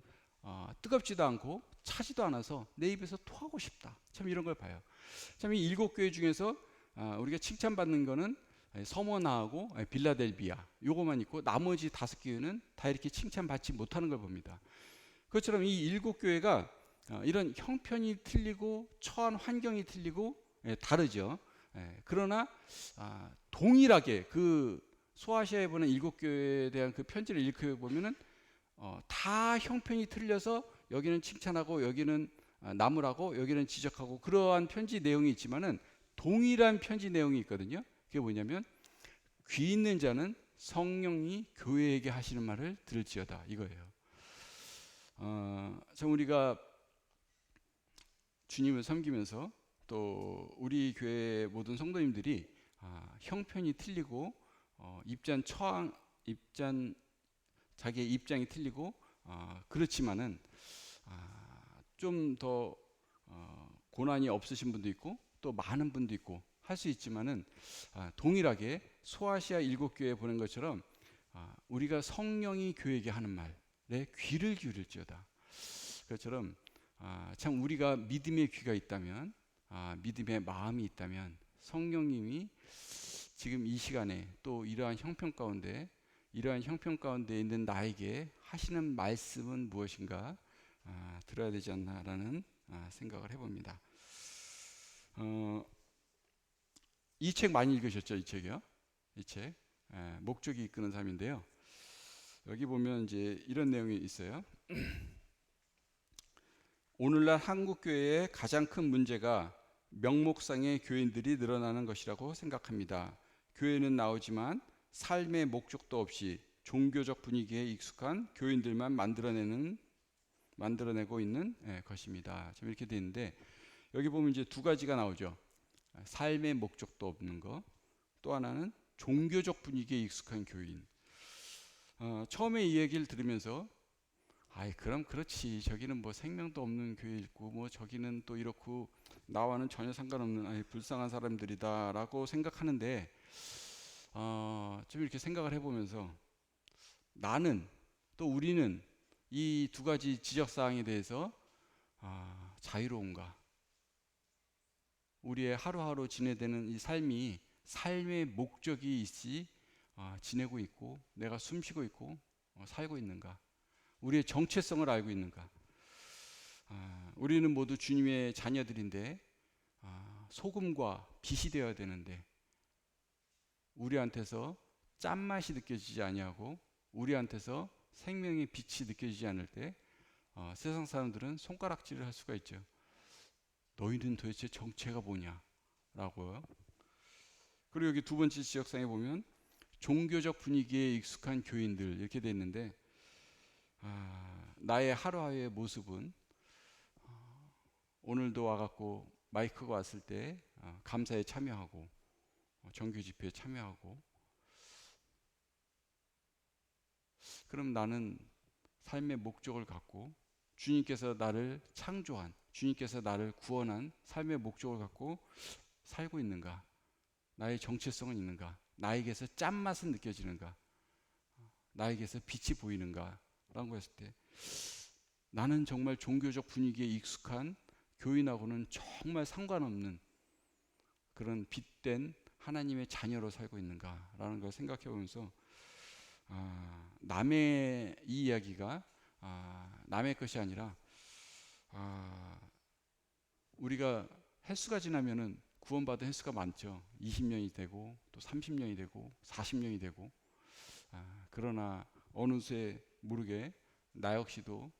A: 뜨겁지도 않고 차지도 않아서 내 입에서 토하고 싶다. 참 이런 걸 봐요. 참 이 7교회 중에서 우리가 칭찬받는 거는 서머나하고 빌라델비아 요거만 있고 나머지 5교회는 다 이렇게 칭찬받지 못하는 걸 봅니다. 그것처럼 이 7교회가 이런 형편이 틀리고 처한 환경이 틀리고 다르죠. 그러나 동일하게 그 소아시아에 보낸 7교회에 대한 그 편지를 읽혀 보면은 다 형편이 틀려서 여기는 칭찬하고 여기는 나무라고 여기는 지적하고 그러한 편지 내용이 있지만은 동일한 편지 내용이 있거든요. 그게 뭐냐면 귀 있는 자는 성령이 교회에게 하시는 말을 들을지어다 이거예요. 참 우리가 주님을 섬기면서 또 우리 교회 모든 성도님들이 형편이 틀리고 자기의 입장이 틀리고 그렇지만은 좀 더 고난이 없으신 분도 있고 또 많은 분도 있고 할 수 있지만은 동일하게 소아시아 7교회에 보낸 것처럼 우리가 성령이 교회에게 하는 말에 귀를 기울일지어다. 그것처럼 참 우리가 믿음의 귀가 있다면 믿음의 마음이 있다면 성령님이 지금 이 시간에 또 이러한 형편 가운데 있는 나에게 하시는 말씀은 무엇인가 들어야 되지 않나라는 생각을 해봅니다. 이 책 많이 읽으셨죠? 이 책이요? 이 책 목적이 이끄는 삶인데요. 여기 보면 이제 이런 내용이 있어요. 오늘날 한국 교회의 가장 큰 문제가 명목상의 교인들이 늘어나는 것이라고 생각합니다. 교회는 나오지만 삶의 목적도 없이 종교적 분위기에 익숙한 교인들만 만들어내고 있는 것입니다. 지금 이렇게 되어 있는데 여기 보면 이제 두 가지가 나오죠. 삶의 목적도 없는 거, 또 하나는 종교적 분위기에 익숙한 교인. 처음에 이 얘기를 들으면서 그럼 그렇지, 저기는 뭐 생명도 없는 교회 있고 뭐 저기는 또 이렇고 나와는 전혀 상관없는 불쌍한 사람들이다라고 생각하는데 좀 이렇게 생각을 해보면서 나는 또 우리는 이 두 가지 지적사항에 대해서 자유로운가? 우리의 하루하루 지내되는 이 삶이 삶의 목적이 있이 지내고 있고 내가 숨쉬고 있고 살고 있는가? 우리의 정체성을 알고 있는가? 우리는 모두 주님의 자녀들인데 소금과 빛이 되어야 되는데 우리한테서 짠맛이 느껴지지 아니하고 우리한테서 생명의 빛이 느껴지지 않을 때 세상 사람들은 손가락질을 할 수가 있죠. 너희는 도대체 정체가 뭐냐? 라고요. 그리고 여기 두 번째 지적상에 보면 종교적 분위기에 익숙한 교인들 이렇게 돼 있는데 나의 하루하루의 모습은 오늘도 와갖고 마이크가 왔을 때 감사에 참여하고 정규 집회에 참여하고 그럼 나는 삶의 목적을 갖고 주님께서 나를 창조한 주님께서 나를 구원한 삶의 목적을 갖고 살고 있는가? 나의 정체성은 있는가? 나에게서 짠맛은 느껴지는가? 나에게서 빛이 보이는가? 라고 했을 때 나는 정말 종교적 분위기에 익숙한 교인하고는 정말 상관없는 그런 빛된 하나님의 자녀로 살고 있는가? 라는 걸 생각해 보면서 남의 이 이야기가 남의 것이 아니라 우리가 횟수가 지나면은 구원받은 횟수가 많죠. 20년이 되고 또 30년이 되고 40년이 되고 그러나 어느새 모르게 나 역시도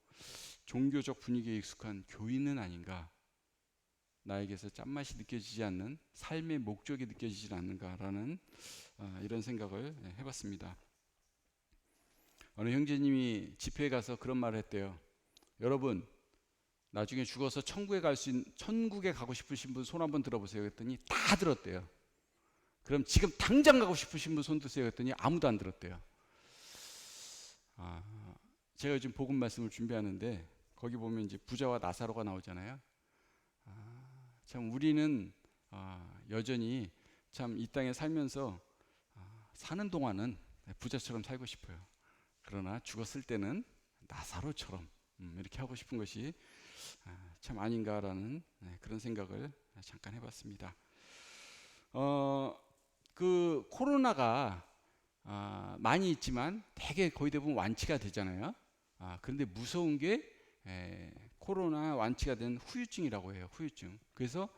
A: 종교적 분위기에 익숙한 교인은 아닌가, 나에게서 짠맛이 느껴지지 않는 삶의 목적이 느껴지지 않는가라는 이런 생각을 해봤습니다. 어느 형제님이 집회에 가서 그런 말을 했대요. 여러분 나중에 죽어서 천국에 가고 싶으신 분 손 한번 들어보세요. 그랬더니 다 들었대요. 그럼 지금 당장 가고 싶으신 분 손 드세요. 그랬더니 아무도 안 들었대요. 제가 요즘 복음 말씀을 준비하는데 거기 보면 이제 부자와 나사로가 나오잖아요. 참 우리는 여전히 참 이 땅에 살면서 사는 동안은 부자처럼 살고 싶어요. 그러나 죽었을 때는 나사로처럼 이렇게 하고 싶은 것이 참 아닌가라는 그런 생각을 잠깐 해봤습니다. 그 코로나가 많이 있지만 대개 거의 대부분 완치가 되잖아요. 그런데 무서운 게 코로나 완치가 된 후유증이라고 해요. 후유증. 그래서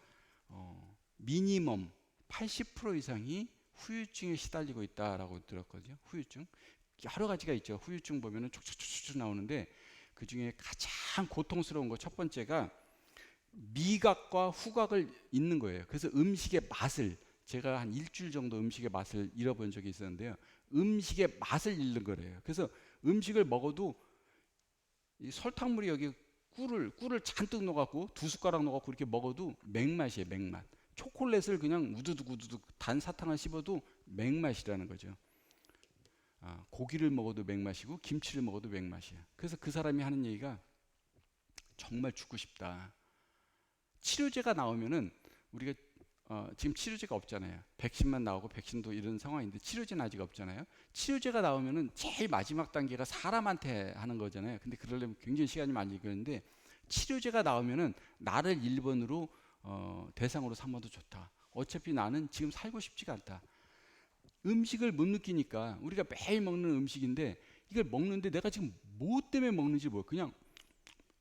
A: 미니멈 80% 이상이 후유증에 시달리고 있다라고 들었거든요. 후유증. 여러 가지가 있죠. 후유증 보면은 쭉쭉쭉쭉 나오는데 그 중에 가장 고통스러운 거 첫 번째가 미각과 후각을 잃는 거예요. 그래서 음식의 맛을, 제가 한 일주일 정도 음식의 맛을 잃어본 적이 있었는데요. 음식의 맛을 잃는 거래요. 그래서 음식을 먹어도 이 설탕물이 여기 꿀을 잔뜩 넣어갖고 2숟가락 넣어갖고 이렇게 먹어도 맹맛이에요. 맹맛. 초콜릿을 그냥 우두둑 단 사탕을 씹어도 맹맛이라는 거죠. 고기를 먹어도 맹맛이고 김치를 먹어도 맹맛이에요. 그래서 그 사람이 하는 얘기가 정말 죽고 싶다. 치료제가 나오면은 우리가 지금 치료제가 없잖아요. 백신만 나오고 백신도 이런 상황인데 치료제는 아직 없잖아요. 치료제가 나오면은 제일 마지막 단계가 사람한테 하는 거잖아요. 근데 그러려면 굉장히 시간이 많이 걸리는데 치료제가 나오면은 나를 1번으로 대상으로 삼아도 좋다. 어차피 나는 지금 살고 싶지가 않다. 음식을 못 느끼니까 우리가 매일 먹는 음식인데 이걸 먹는데 내가 지금 뭐 때문에 먹는지 그냥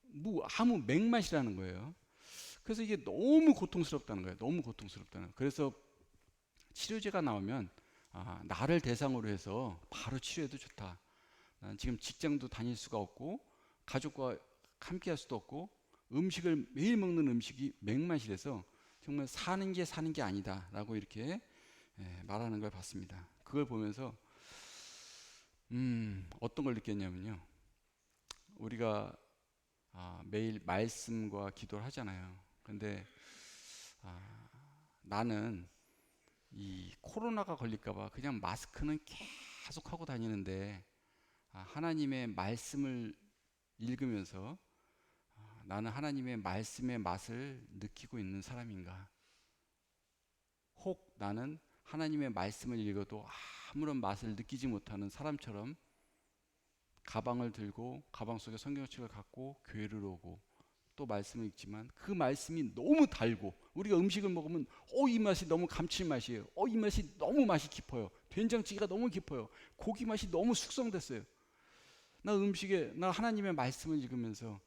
A: 뭐 아무 맹맛이라는 거예요. 그래서 이게 너무 고통스럽다는 거예요. 너무 고통스럽다는 거예요. 그래서 치료제가 나오면 나를 대상으로 해서 바로 치료해도 좋다. 난 지금 직장도 다닐 수가 없고 가족과 함께 할 수도 없고 음식을 매일 먹는 음식이 맹맛이라서 정말 사는 게 아니다 라고 이렇게 말하는 걸 봤습니다. 그걸 보면서 어떤 걸 느꼈냐면요. 우리가 매일 말씀과 기도를 하잖아요. 근데 나는 이 코로나가 걸릴까봐 그냥 마스크는 계속 하고 다니는데 하나님의 말씀을 읽으면서 나는 하나님의 말씀의 맛을 느끼고 있는 사람인가? 혹 나는 하나님의 말씀을 읽어도 아무런 맛을 느끼지 못하는 사람처럼 가방을 들고 가방 속에 성경책을 갖고 교회를 오고 또 말씀을 읽지만 그 말씀이 너무 달고 우리가 음식을 먹으면 이 맛이 너무 감칠맛이에요. 이 맛이 너무 맛이 깊어요. 된장찌개가 너무 깊어요. 고기 맛이 너무 숙성됐어요. 나 하나님의 말씀을 읽으면서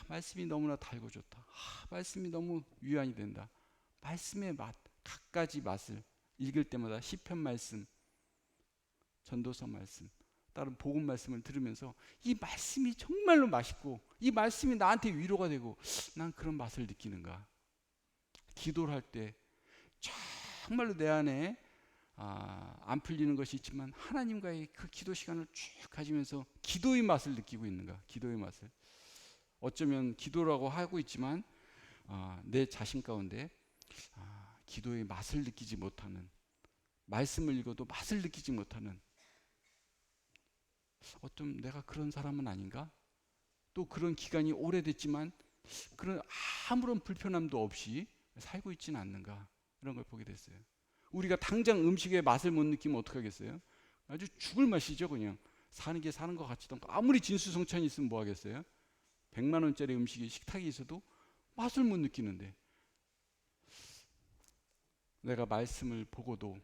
A: 말씀이 너무나 달고 좋다. 말씀이 너무 위안이 된다. 말씀의 맛, 갖가지 맛을 읽을 때마다 시편 말씀, 전도서 말씀, 다른 복음 말씀을 들으면서 이 말씀이 정말로 맛있고 이 말씀이 나한테 위로가 되고 난 그런 맛을 느끼는가. 기도를 할 때 정말로 내 안에 안 풀리는 것이 있지만 하나님과의 그 기도 시간을 쭉 가지면서 기도의 맛을 느끼고 있는가. 기도의 맛을. 어쩌면 기도라고 하고 있지만 내 자신 가운데 기도의 맛을 느끼지 못하는, 말씀을 읽어도 맛을 느끼지 못하는, 어쩜 내가 그런 사람은 아닌가? 또 그런 기간이 오래됐지만 그런 아무런 불편함도 없이 살고 있지는 않는가? 이런 걸 보게 됐어요. 우리가 당장 음식의 맛을 못 느끼면 어떡하겠어요? 아주 죽을 맛이죠. 그냥 사는 게 사는 것 같지도 않고 아무리 진수성찬이 있으면 뭐 하겠어요? 100만 원짜리 음식이 식탁에 있어도 맛을 못 느끼는데 내가 말씀을 보고도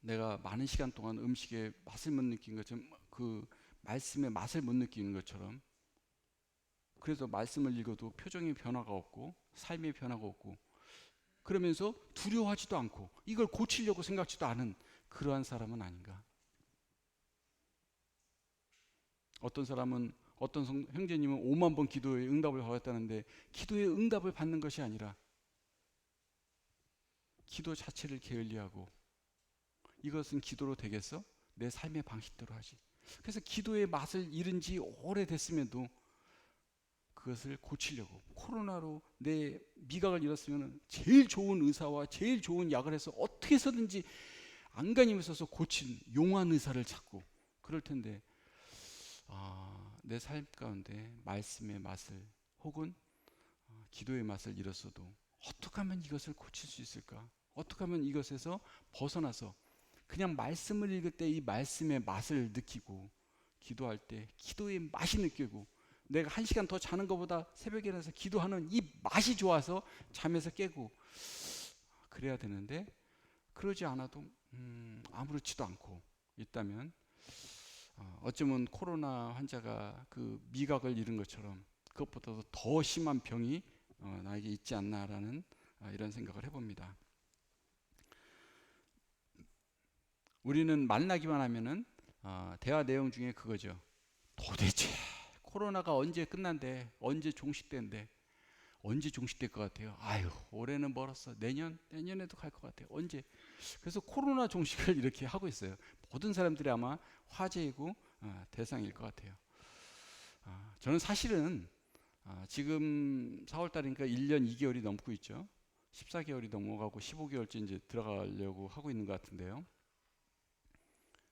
A: 내가 많은 시간 동안 음식의 맛을 못 느낀 것처럼 그 말씀의 맛을 못 느끼는 것처럼 그래서 말씀을 읽어도 표정의 변화가 없고 삶의 변화가 없고 그러면서 두려워하지도 않고 이걸 고치려고 생각지도 않은 그러한 사람은 아닌가. 어떤 사람은 어떤 형제님은 5만 번 기도에 응답을 받았다는데 기도에 응답을 받는 것이 아니라 기도 자체를 게을리하고 이것은 기도로 되겠어? 내 삶의 방식대로 하지. 그래서 기도의 맛을 잃은 지 오래됐음에도 그것을 고치려고 코로나로 내 미각을 잃었으면 제일 좋은 의사와 제일 좋은 약을 해서 어떻게 해서든지 안간힘을 써서 고친 용한 의사를 찾고 그럴 텐데 내 삶 가운데 말씀의 맛을 혹은 기도의 맛을 잃었어도 어떻게 하면 이것을 고칠 수 있을까? 어떻게 하면 이것에서 벗어나서 그냥 말씀을 읽을 때 이 말씀의 맛을 느끼고 기도할 때 기도의 맛이 느끼고 내가 1시간 더 자는 것보다 새벽에 일어나서 기도하는 이 맛이 좋아서 잠에서 깨고 그래야 되는데 그러지 않아도 아무렇지도 않고 있다면 어쩌면 코로나 환자가 그 미각을 잃은 것처럼 그것보다도 더 심한 병이 나에게 있지 않나라는 이런 생각을 해봅니다. 우리는 만나기만 하면은 대화 내용 중에 그거죠. 도대체 코로나가 언제 끝난대? 언제 종식된대? 언제 종식될 것 같아요? 아유, 올해는 멀었어. 내년에도 갈 것 같아요. 언제? 그래서 코로나 종식을 이렇게 하고 있어요. 모든 사람들이 아마 화제이고 대상일 것 같아요. 저는 사실은 지금 4월 달이니까 1년 2개월이 넘고 있죠. 14개월이 넘어가고 15개월째 이제 들어가려고 하고 있는 것 같은데요.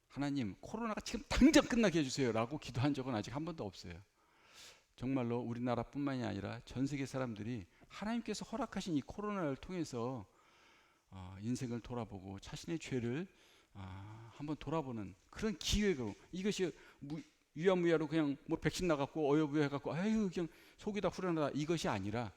A: 하나님, 코로나가 지금 당장 끝나게 해주세요라고 기도한 적은 아직 한 번도 없어요. 정말로 우리나라뿐만이 아니라 전 세계 사람들이 하나님께서 허락하신 이 코로나를 통해서 인생을 돌아보고 자신의 죄를 한번 돌아보는 그런 기회고, 이것이 유야무야로 그냥 뭐 백신 나갔고 어여부여 해갖고 아유 그냥 속이 다 후련하다 이것이 아니라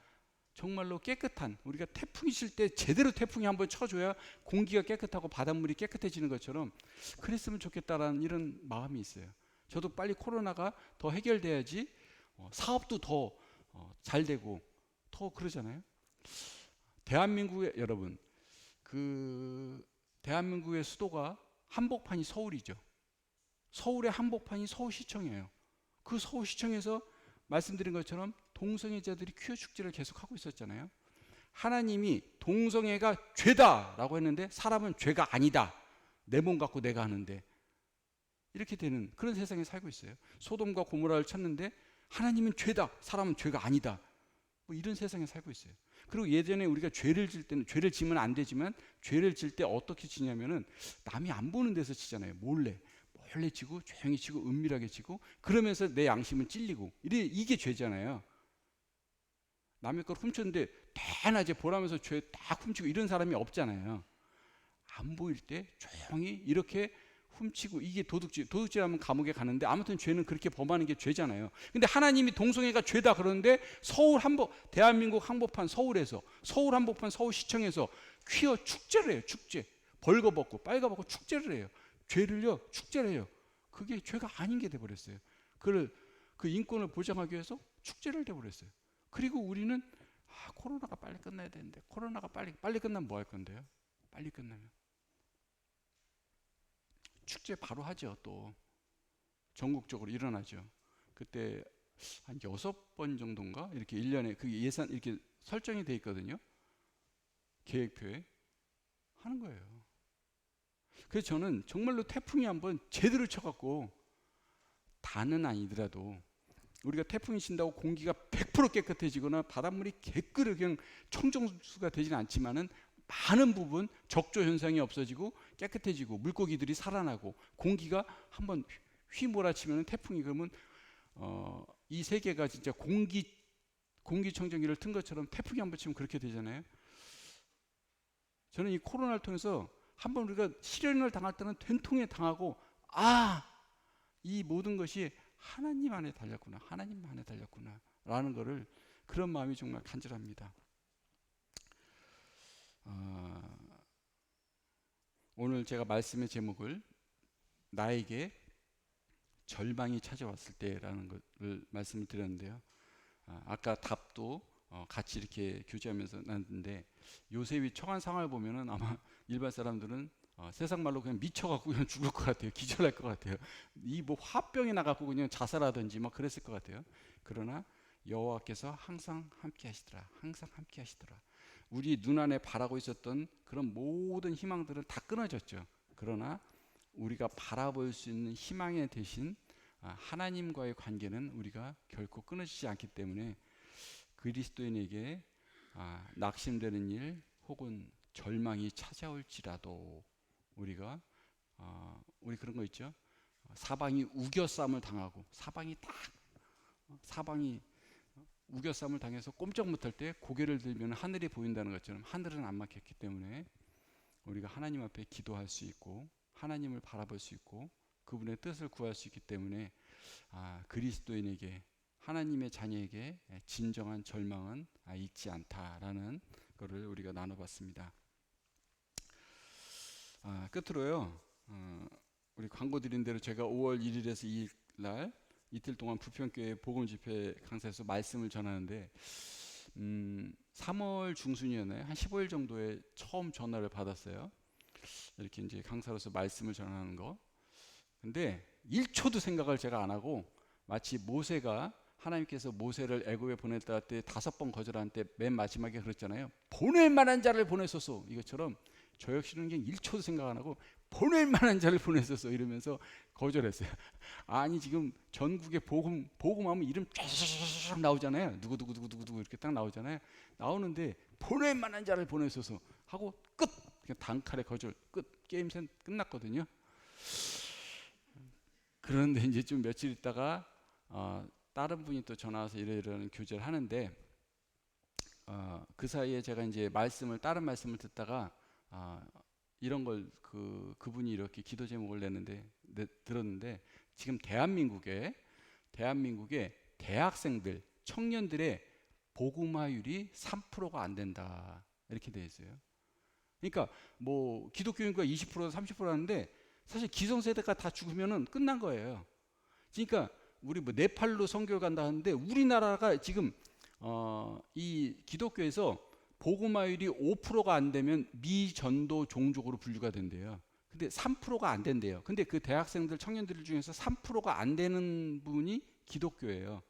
A: 정말로 깨끗한, 우리가 태풍이 칠 때 제대로 태풍이 한번 쳐줘야 공기가 깨끗하고 바닷물이 깨끗해지는 것처럼 그랬으면 좋겠다라는 이런 마음이 있어요. 저도 빨리 코로나가 더 해결돼야지 사업도 더 잘 되고 더 그러잖아요. 대한민국의 여러분, 그 대한민국의 수도가 한복판이 서울이죠. 서울의 한복판이 서울시청이에요. 그 서울시청에서 말씀드린 것처럼 동성애자들이 퀴어 축제를 계속하고 있었잖아요. 하나님이 동성애가 죄다라고 했는데 사람은 죄가 아니다. 내 몸 갖고 내가 하는데 이렇게 되는 그런 세상에 살고 있어요. 소돔과 고모라를 찾는데 하나님은 죄다, 사람은 죄가 아니다. 뭐 이런 세상에 살고 있어요. 그리고 예전에 우리가 죄를 질 때는, 죄를 지면 안 되지만 죄를 질 때 어떻게 치냐면은 남이 안 보는 데서 치잖아요. 몰래 치고 조용히 치고 은밀하게 치고 그러면서 내 양심은 찔리고 이게 죄잖아요. 남의 걸 훔쳤는데 대낮에 보라면서 죄 딱 훔치고 이런 사람이 없잖아요. 안 보일 때 조용히 이렇게 훔치고, 이게 도둑질하면 감옥에 가는데 아무튼 죄는 그렇게 범하는 게 죄잖아요. 근데 하나님이 동성애가 죄다 그러는데 대한민국 한복판 서울 한복판 서울시청에서 퀴어 축제를 해요. 축제. 벌거벗고 빨가벗고 축제를 해요. 죄를요 축제를 해요. 그게 죄가 아닌 게 돼버렸어요. 그 인권을 보장하기 위해서 축제를 돼버렸어요. 그리고 우리는 코로나가 빨리 끝나야 되는데, 코로나가 빨리 끝나면 뭐 할 건데요? 빨리 끝나면 축제 바로 하죠. 또 전국적으로 일어나죠. 그때 한 6번 정도인가 이렇게 1년에 그 예산 이렇게 설정이 돼 있거든요. 계획표에 하는 거예요. 그래서 저는 정말로 태풍이 한번 제대로 쳐갖고, 다는 아니더라도 우리가 태풍이 친다고 공기가 100% 깨끗해지거나 바닷물이 개끓어 그냥 청정수가 되지는 않지만은 많은 부분 적조 현상이 없어지고 깨끗해지고 물고기들이 살아나고 공기가 한번 휘몰아치면 태풍이, 그러면 이 세계가 진짜 공기청정기를 튼 것처럼 태풍이 한번 치면 그렇게 되잖아요. 저는 이 코로나를 통해서 한번 우리가 실현을 당할 때는 된통에 당하고, 이 모든 것이 하나님 안에 달렸구나, 하나님 안에 달렸구나 라는 거를, 그런 마음이 정말 간절합니다. 오늘 제가 말씀의 제목을 나에게 절망이 찾아왔을 때라는 것을 말씀을 드렸는데요. 아까 답도 같이 이렇게 교제하면서 났는데, 요셉이 처한 상황을 보면은 아마 일반 사람들은 세상 말로 그냥 미쳐갖고 그냥 죽을 것 같아요. 기절할 것 같아요. 이 뭐 화병이 나갖고 그냥 자살하든지 막 그랬을 것 같아요. 그러나 여호와께서 항상 함께 하시더라. 항상 함께 하시더라. 우리 눈안에 바라고 있었던 그런 모든 희망들은 다 끊어졌죠. 그러나 우리가 바라볼 수 있는 희망의 대신 하나님과의 관계는 우리가 결코 끊어지지 않기 때문에 그리스도인에게 낙심되는 일 혹은 절망이 찾아올지라도 우리가 우리 그런 거 있죠. 사방이 우겨쌈을 당하고 사방이 우겨쌈을 당해서 꼼짝 못할 때 고개를 들면 하늘이 보인다는 것처럼 하늘은 안 막혔기 때문에 우리가 하나님 앞에 기도할 수 있고 하나님을 바라볼 수 있고 그분의 뜻을 구할 수 있기 때문에 그리스도인에게, 하나님의 자녀에게 진정한 절망은 있지 않다라는 것을 우리가 나눠봤습니다. 끝으로요. 우리 광고 드린 대로 제가 5월 1일에서 2일 날 이틀 동안 부평교회 복음 집회 강사에서 말씀을 전하는데 3월 중순이었나요? 한 15일 정도에 처음 전화를 받았어요. 이렇게 이제 강사로서 말씀을 전하는 거. 근데 1초도 생각을 제가 안 하고 마치 모세가 하나님께서 모세를 애굽에 보냈다 때 5번 거절한 때 맨 마지막에 그랬잖아요. 보낼 만한 자를 보내소서. 이것처럼 저 역시는 그냥 1초도 생각 안 하고 보낼 만한 자를 보내소서 이러면서 거절했어요. 아니 지금 전국에 복음하면 이름 쫙 나오잖아요. 누구 이렇게 딱 나오잖아요. 나오는데 보낼 만한 자를 보내소서 하고 끝. 그냥 단칼에 거절 끝. 게임 끝났거든요. 그런데 이제 좀 며칠 있다가 다른 분이 또 전화 와서 이러이러한 교제를 하는데 그 사이에 제가 이제 다른 말씀을 듣다가 이런 걸 그분이 이렇게 기도 제목을 들었는데 지금 대한민국의 대학생들 청년들의 복음화율이 3%가 안 된다 이렇게 돼 있어요. 그러니까 뭐 기독교인과 20% 30% 하는데 사실 기성세대가 다 죽으면은 끝난 거예요. 그러니까 우리 뭐 네팔로 선교를 간다 하는데 우리나라가 지금 이 기독교에서 복음화율이 5%가 안 되면 미전도 종족으로 분류가 된대요. 근데 3%가 안 된대요. 근데 그 대학생들 청년들 중에서 3%가 안 되는 분이 기독교예요.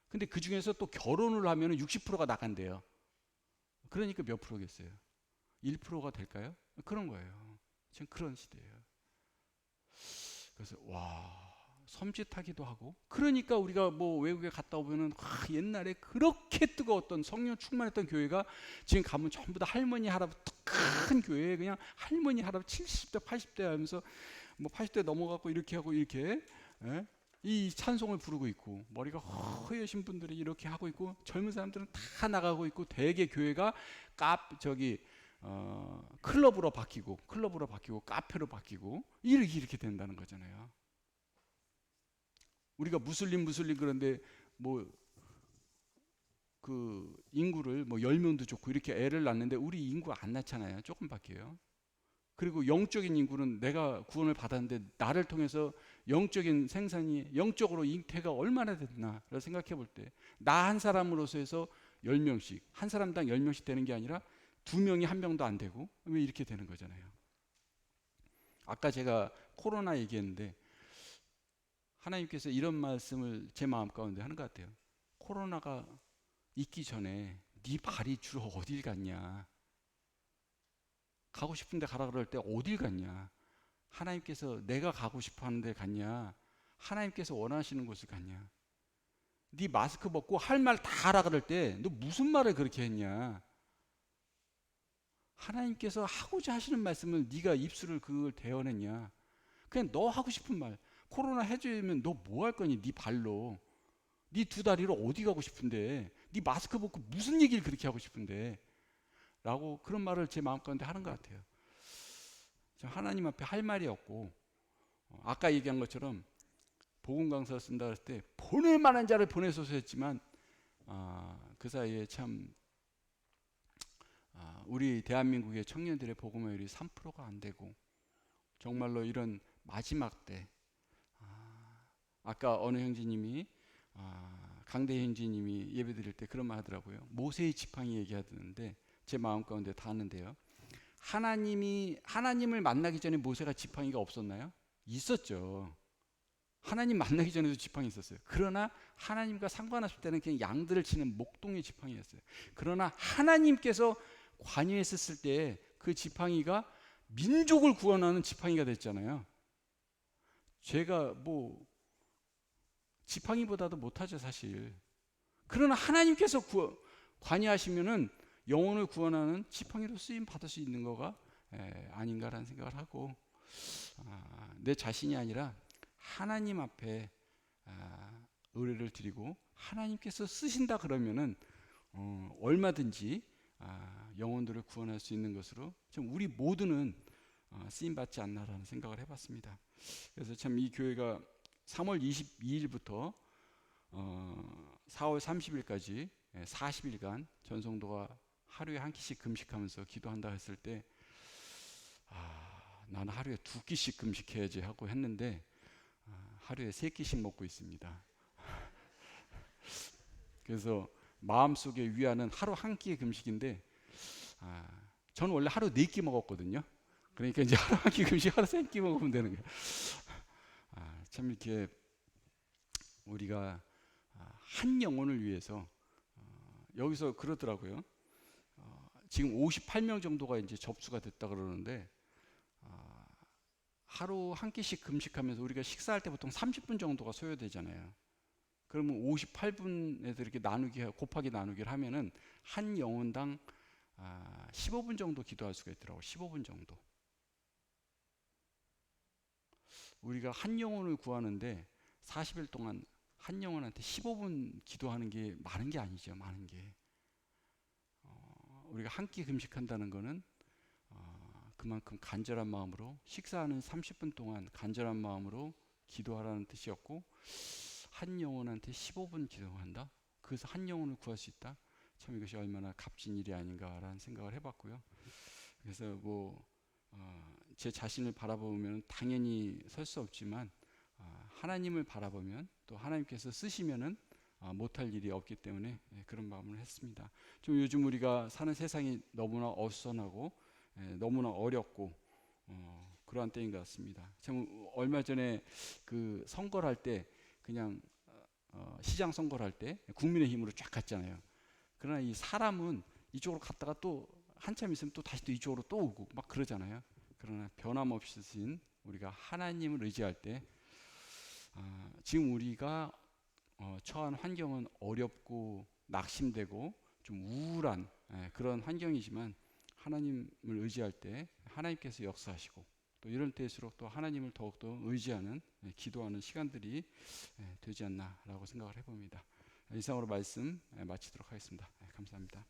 A: 근데 그 중에서 또 결혼을 하면 60%가 나간대요. 그러니까 몇 프로겠어요? 1%가 될까요? 그런 거예요. 지금 그런 시대예요. 그래서 섬찟하기도 하고. 그러니까 우리가 뭐 외국에 갔다 오면은 옛날에 그렇게 뜨거웠던 성령 충만했던 교회가 지금 가면 전부 다 할머니 할아버지 큰 교회에 그냥 할머니 할아버지 70대 80대 하면서 뭐 80대 넘어가고 이렇게 하고 이렇게 이 찬송을 부르고 있고 머리가 허여신 분들이 이렇게 하고 있고 젊은 사람들은 다 나가고 있고 대개 교회가 클럽으로 바뀌고 카페로 바뀌고 이렇게 된다는 거잖아요. 우리가 무슬림 그런데 뭐 그 인구를 뭐 10명도 좋고 이렇게 애를 낳는데 우리 인구 안 낳잖아요. 조금 바뀌어요. 그리고 영적인 인구는 내가 구원을 받았는데 나를 통해서 영적인 생산이 영적으로 잉태가 얼마나 됐나를 생각해 볼 때 나 한 사람으로서 해서 10명씩 한 사람당 10명씩 되는 게 아니라 2명이 1명도 안 되고 왜 이렇게 되는 거잖아요. 아까 제가 코로나 얘기했는데 하나님께서 이런 말씀을 제 마음 가운데 하는 것 같아요. 코로나가 있기 전에 네 발이 주로 어딜 갔냐? 가고 싶은데 가라 그럴 때 어딜 갔냐? 하나님께서 내가 가고 싶어 하는 데 갔냐? 하나님께서 원하시는 곳을 갔냐? 네 마스크 벗고 할 말 다 하라 그럴 때 너 무슨 말을 그렇게 했냐? 하나님께서 하고자 하시는 말씀을 네가 입술을 그걸 대어냈냐? 그냥 너 하고 싶은 말. 코로나 해주면 너 뭐 할 거니? 네 발로. 네 2다리로 어디 가고 싶은데? 네 마스크 벗고 무슨 얘기를 그렇게 하고 싶은데? 라고 그런 말을 제 마음 가운데 하는 것 같아요. 하나님 앞에 할 말이 없고 아까 얘기한 것처럼 복음 강사를 쓴다 할 때 보낼 만한 자를 보내소서 했지만 그 사이에 참 우리 대한민국의 청년들의 복음화율이 3%가 안 되고 정말로 이런 마지막 때 아까 어느 형제님이 강대 형제님이 예배 드릴 때 그런 말 하더라고요. 모세의 지팡이 얘기하는데 제 마음 가운데 닿았는데요. 하나님을 만나기 전에 모세가 지팡이가 없었나요? 있었죠. 하나님 만나기 전에도 지팡이 있었어요. 그러나 하나님과 상관없을 때는 그냥 양들을 치는 목동의 지팡이였어요. 그러나 하나님께서 관여했었을 때 그 지팡이가 민족을 구원하는 지팡이가 됐잖아요. 제가 뭐 지팡이보다도 못하죠 사실. 그러나 하나님께서 관여하시면은 영혼을 구원하는 지팡이로 쓰임 받을 수 있는 거가 아닌가라는 생각을 하고 내 자신이 아니라 하나님 앞에 의뢰를 드리고 하나님께서 쓰신다 그러면은 얼마든지 영혼들을 구원할 수 있는 것으로 참 우리 모두는 쓰임 받지 않나라는 생각을 해봤습니다. 그래서 참 이 교회가 3월 22일부터 4월 30일까지 40일간 전성도가 하루에 한 끼씩 금식하면서 기도한다 했을 때 나는 하루에 2끼씩 금식해야지 하고 했는데 하루에 3끼씩 먹고 있습니다. 그래서 마음속의 위안은 하루 1끼의 금식인데 저는 원래 하루 4끼 먹었거든요. 그러니까 이제 하루 1끼 금식, 하루 3끼 먹으면 되는 거예요. 참 이렇게 우리가 한 영혼을 위해서 여기서 그러더라고요. 지금 58명 정도가 이제 접수가 됐다 그러는데 하루 1끼씩 금식하면서 우리가 식사할 때 보통 30분 정도가 소요되잖아요. 그러면 58분에서 이렇게 곱하기 나누기를 하면은 한 영혼당 15분 정도 기도할 수가 있더라고요. 15분 정도. 우리가 한 영혼을 구하는데 40일 동안 한 영혼한테 15분 기도하는 게 많은 게 아니죠. 많은 게. 우리가 한 끼 금식한다는 거는 그만큼 간절한 마음으로 식사하는 30분 동안 간절한 마음으로 기도하라는 뜻이었고, 한 영혼한테 15분 기도한다? 그래서 한 영혼을 구할 수 있다? 참 이것이 얼마나 값진 일이 아닌가라는 생각을 해봤고요. 그래서 제 자신을 바라보면 당연히 설 수 없지만 하나님을 바라보면 또 하나님께서 쓰시면은 못할 일이 없기 때문에 그런 마음을 했습니다. 좀 요즘 우리가 사는 세상이 너무나 어수선하고 너무나 어렵고 그러한 때인 것 같습니다. 참 얼마 전에 그 선거를 할 때 그냥 시장 선거를 할 때 국민의힘으로 쫙 갔잖아요. 그러나 이 사람은 이쪽으로 갔다가 또 한참 있으면 또 다시 또 이쪽으로 또 오고 막 그러잖아요. 그러나 변함없으신 우리가 하나님을 의지할 때 지금 우리가 처한 환경은 어렵고 낙심되고 좀 우울한 그런 환경이지만 하나님을 의지할 때 하나님께서 역사하시고 또 이런 때일수록 또 하나님을 더욱더 의지하는 기도하는 시간들이 되지 않나라고 생각을 해봅니다. 이상으로 말씀 마치도록 하겠습니다. 감사합니다.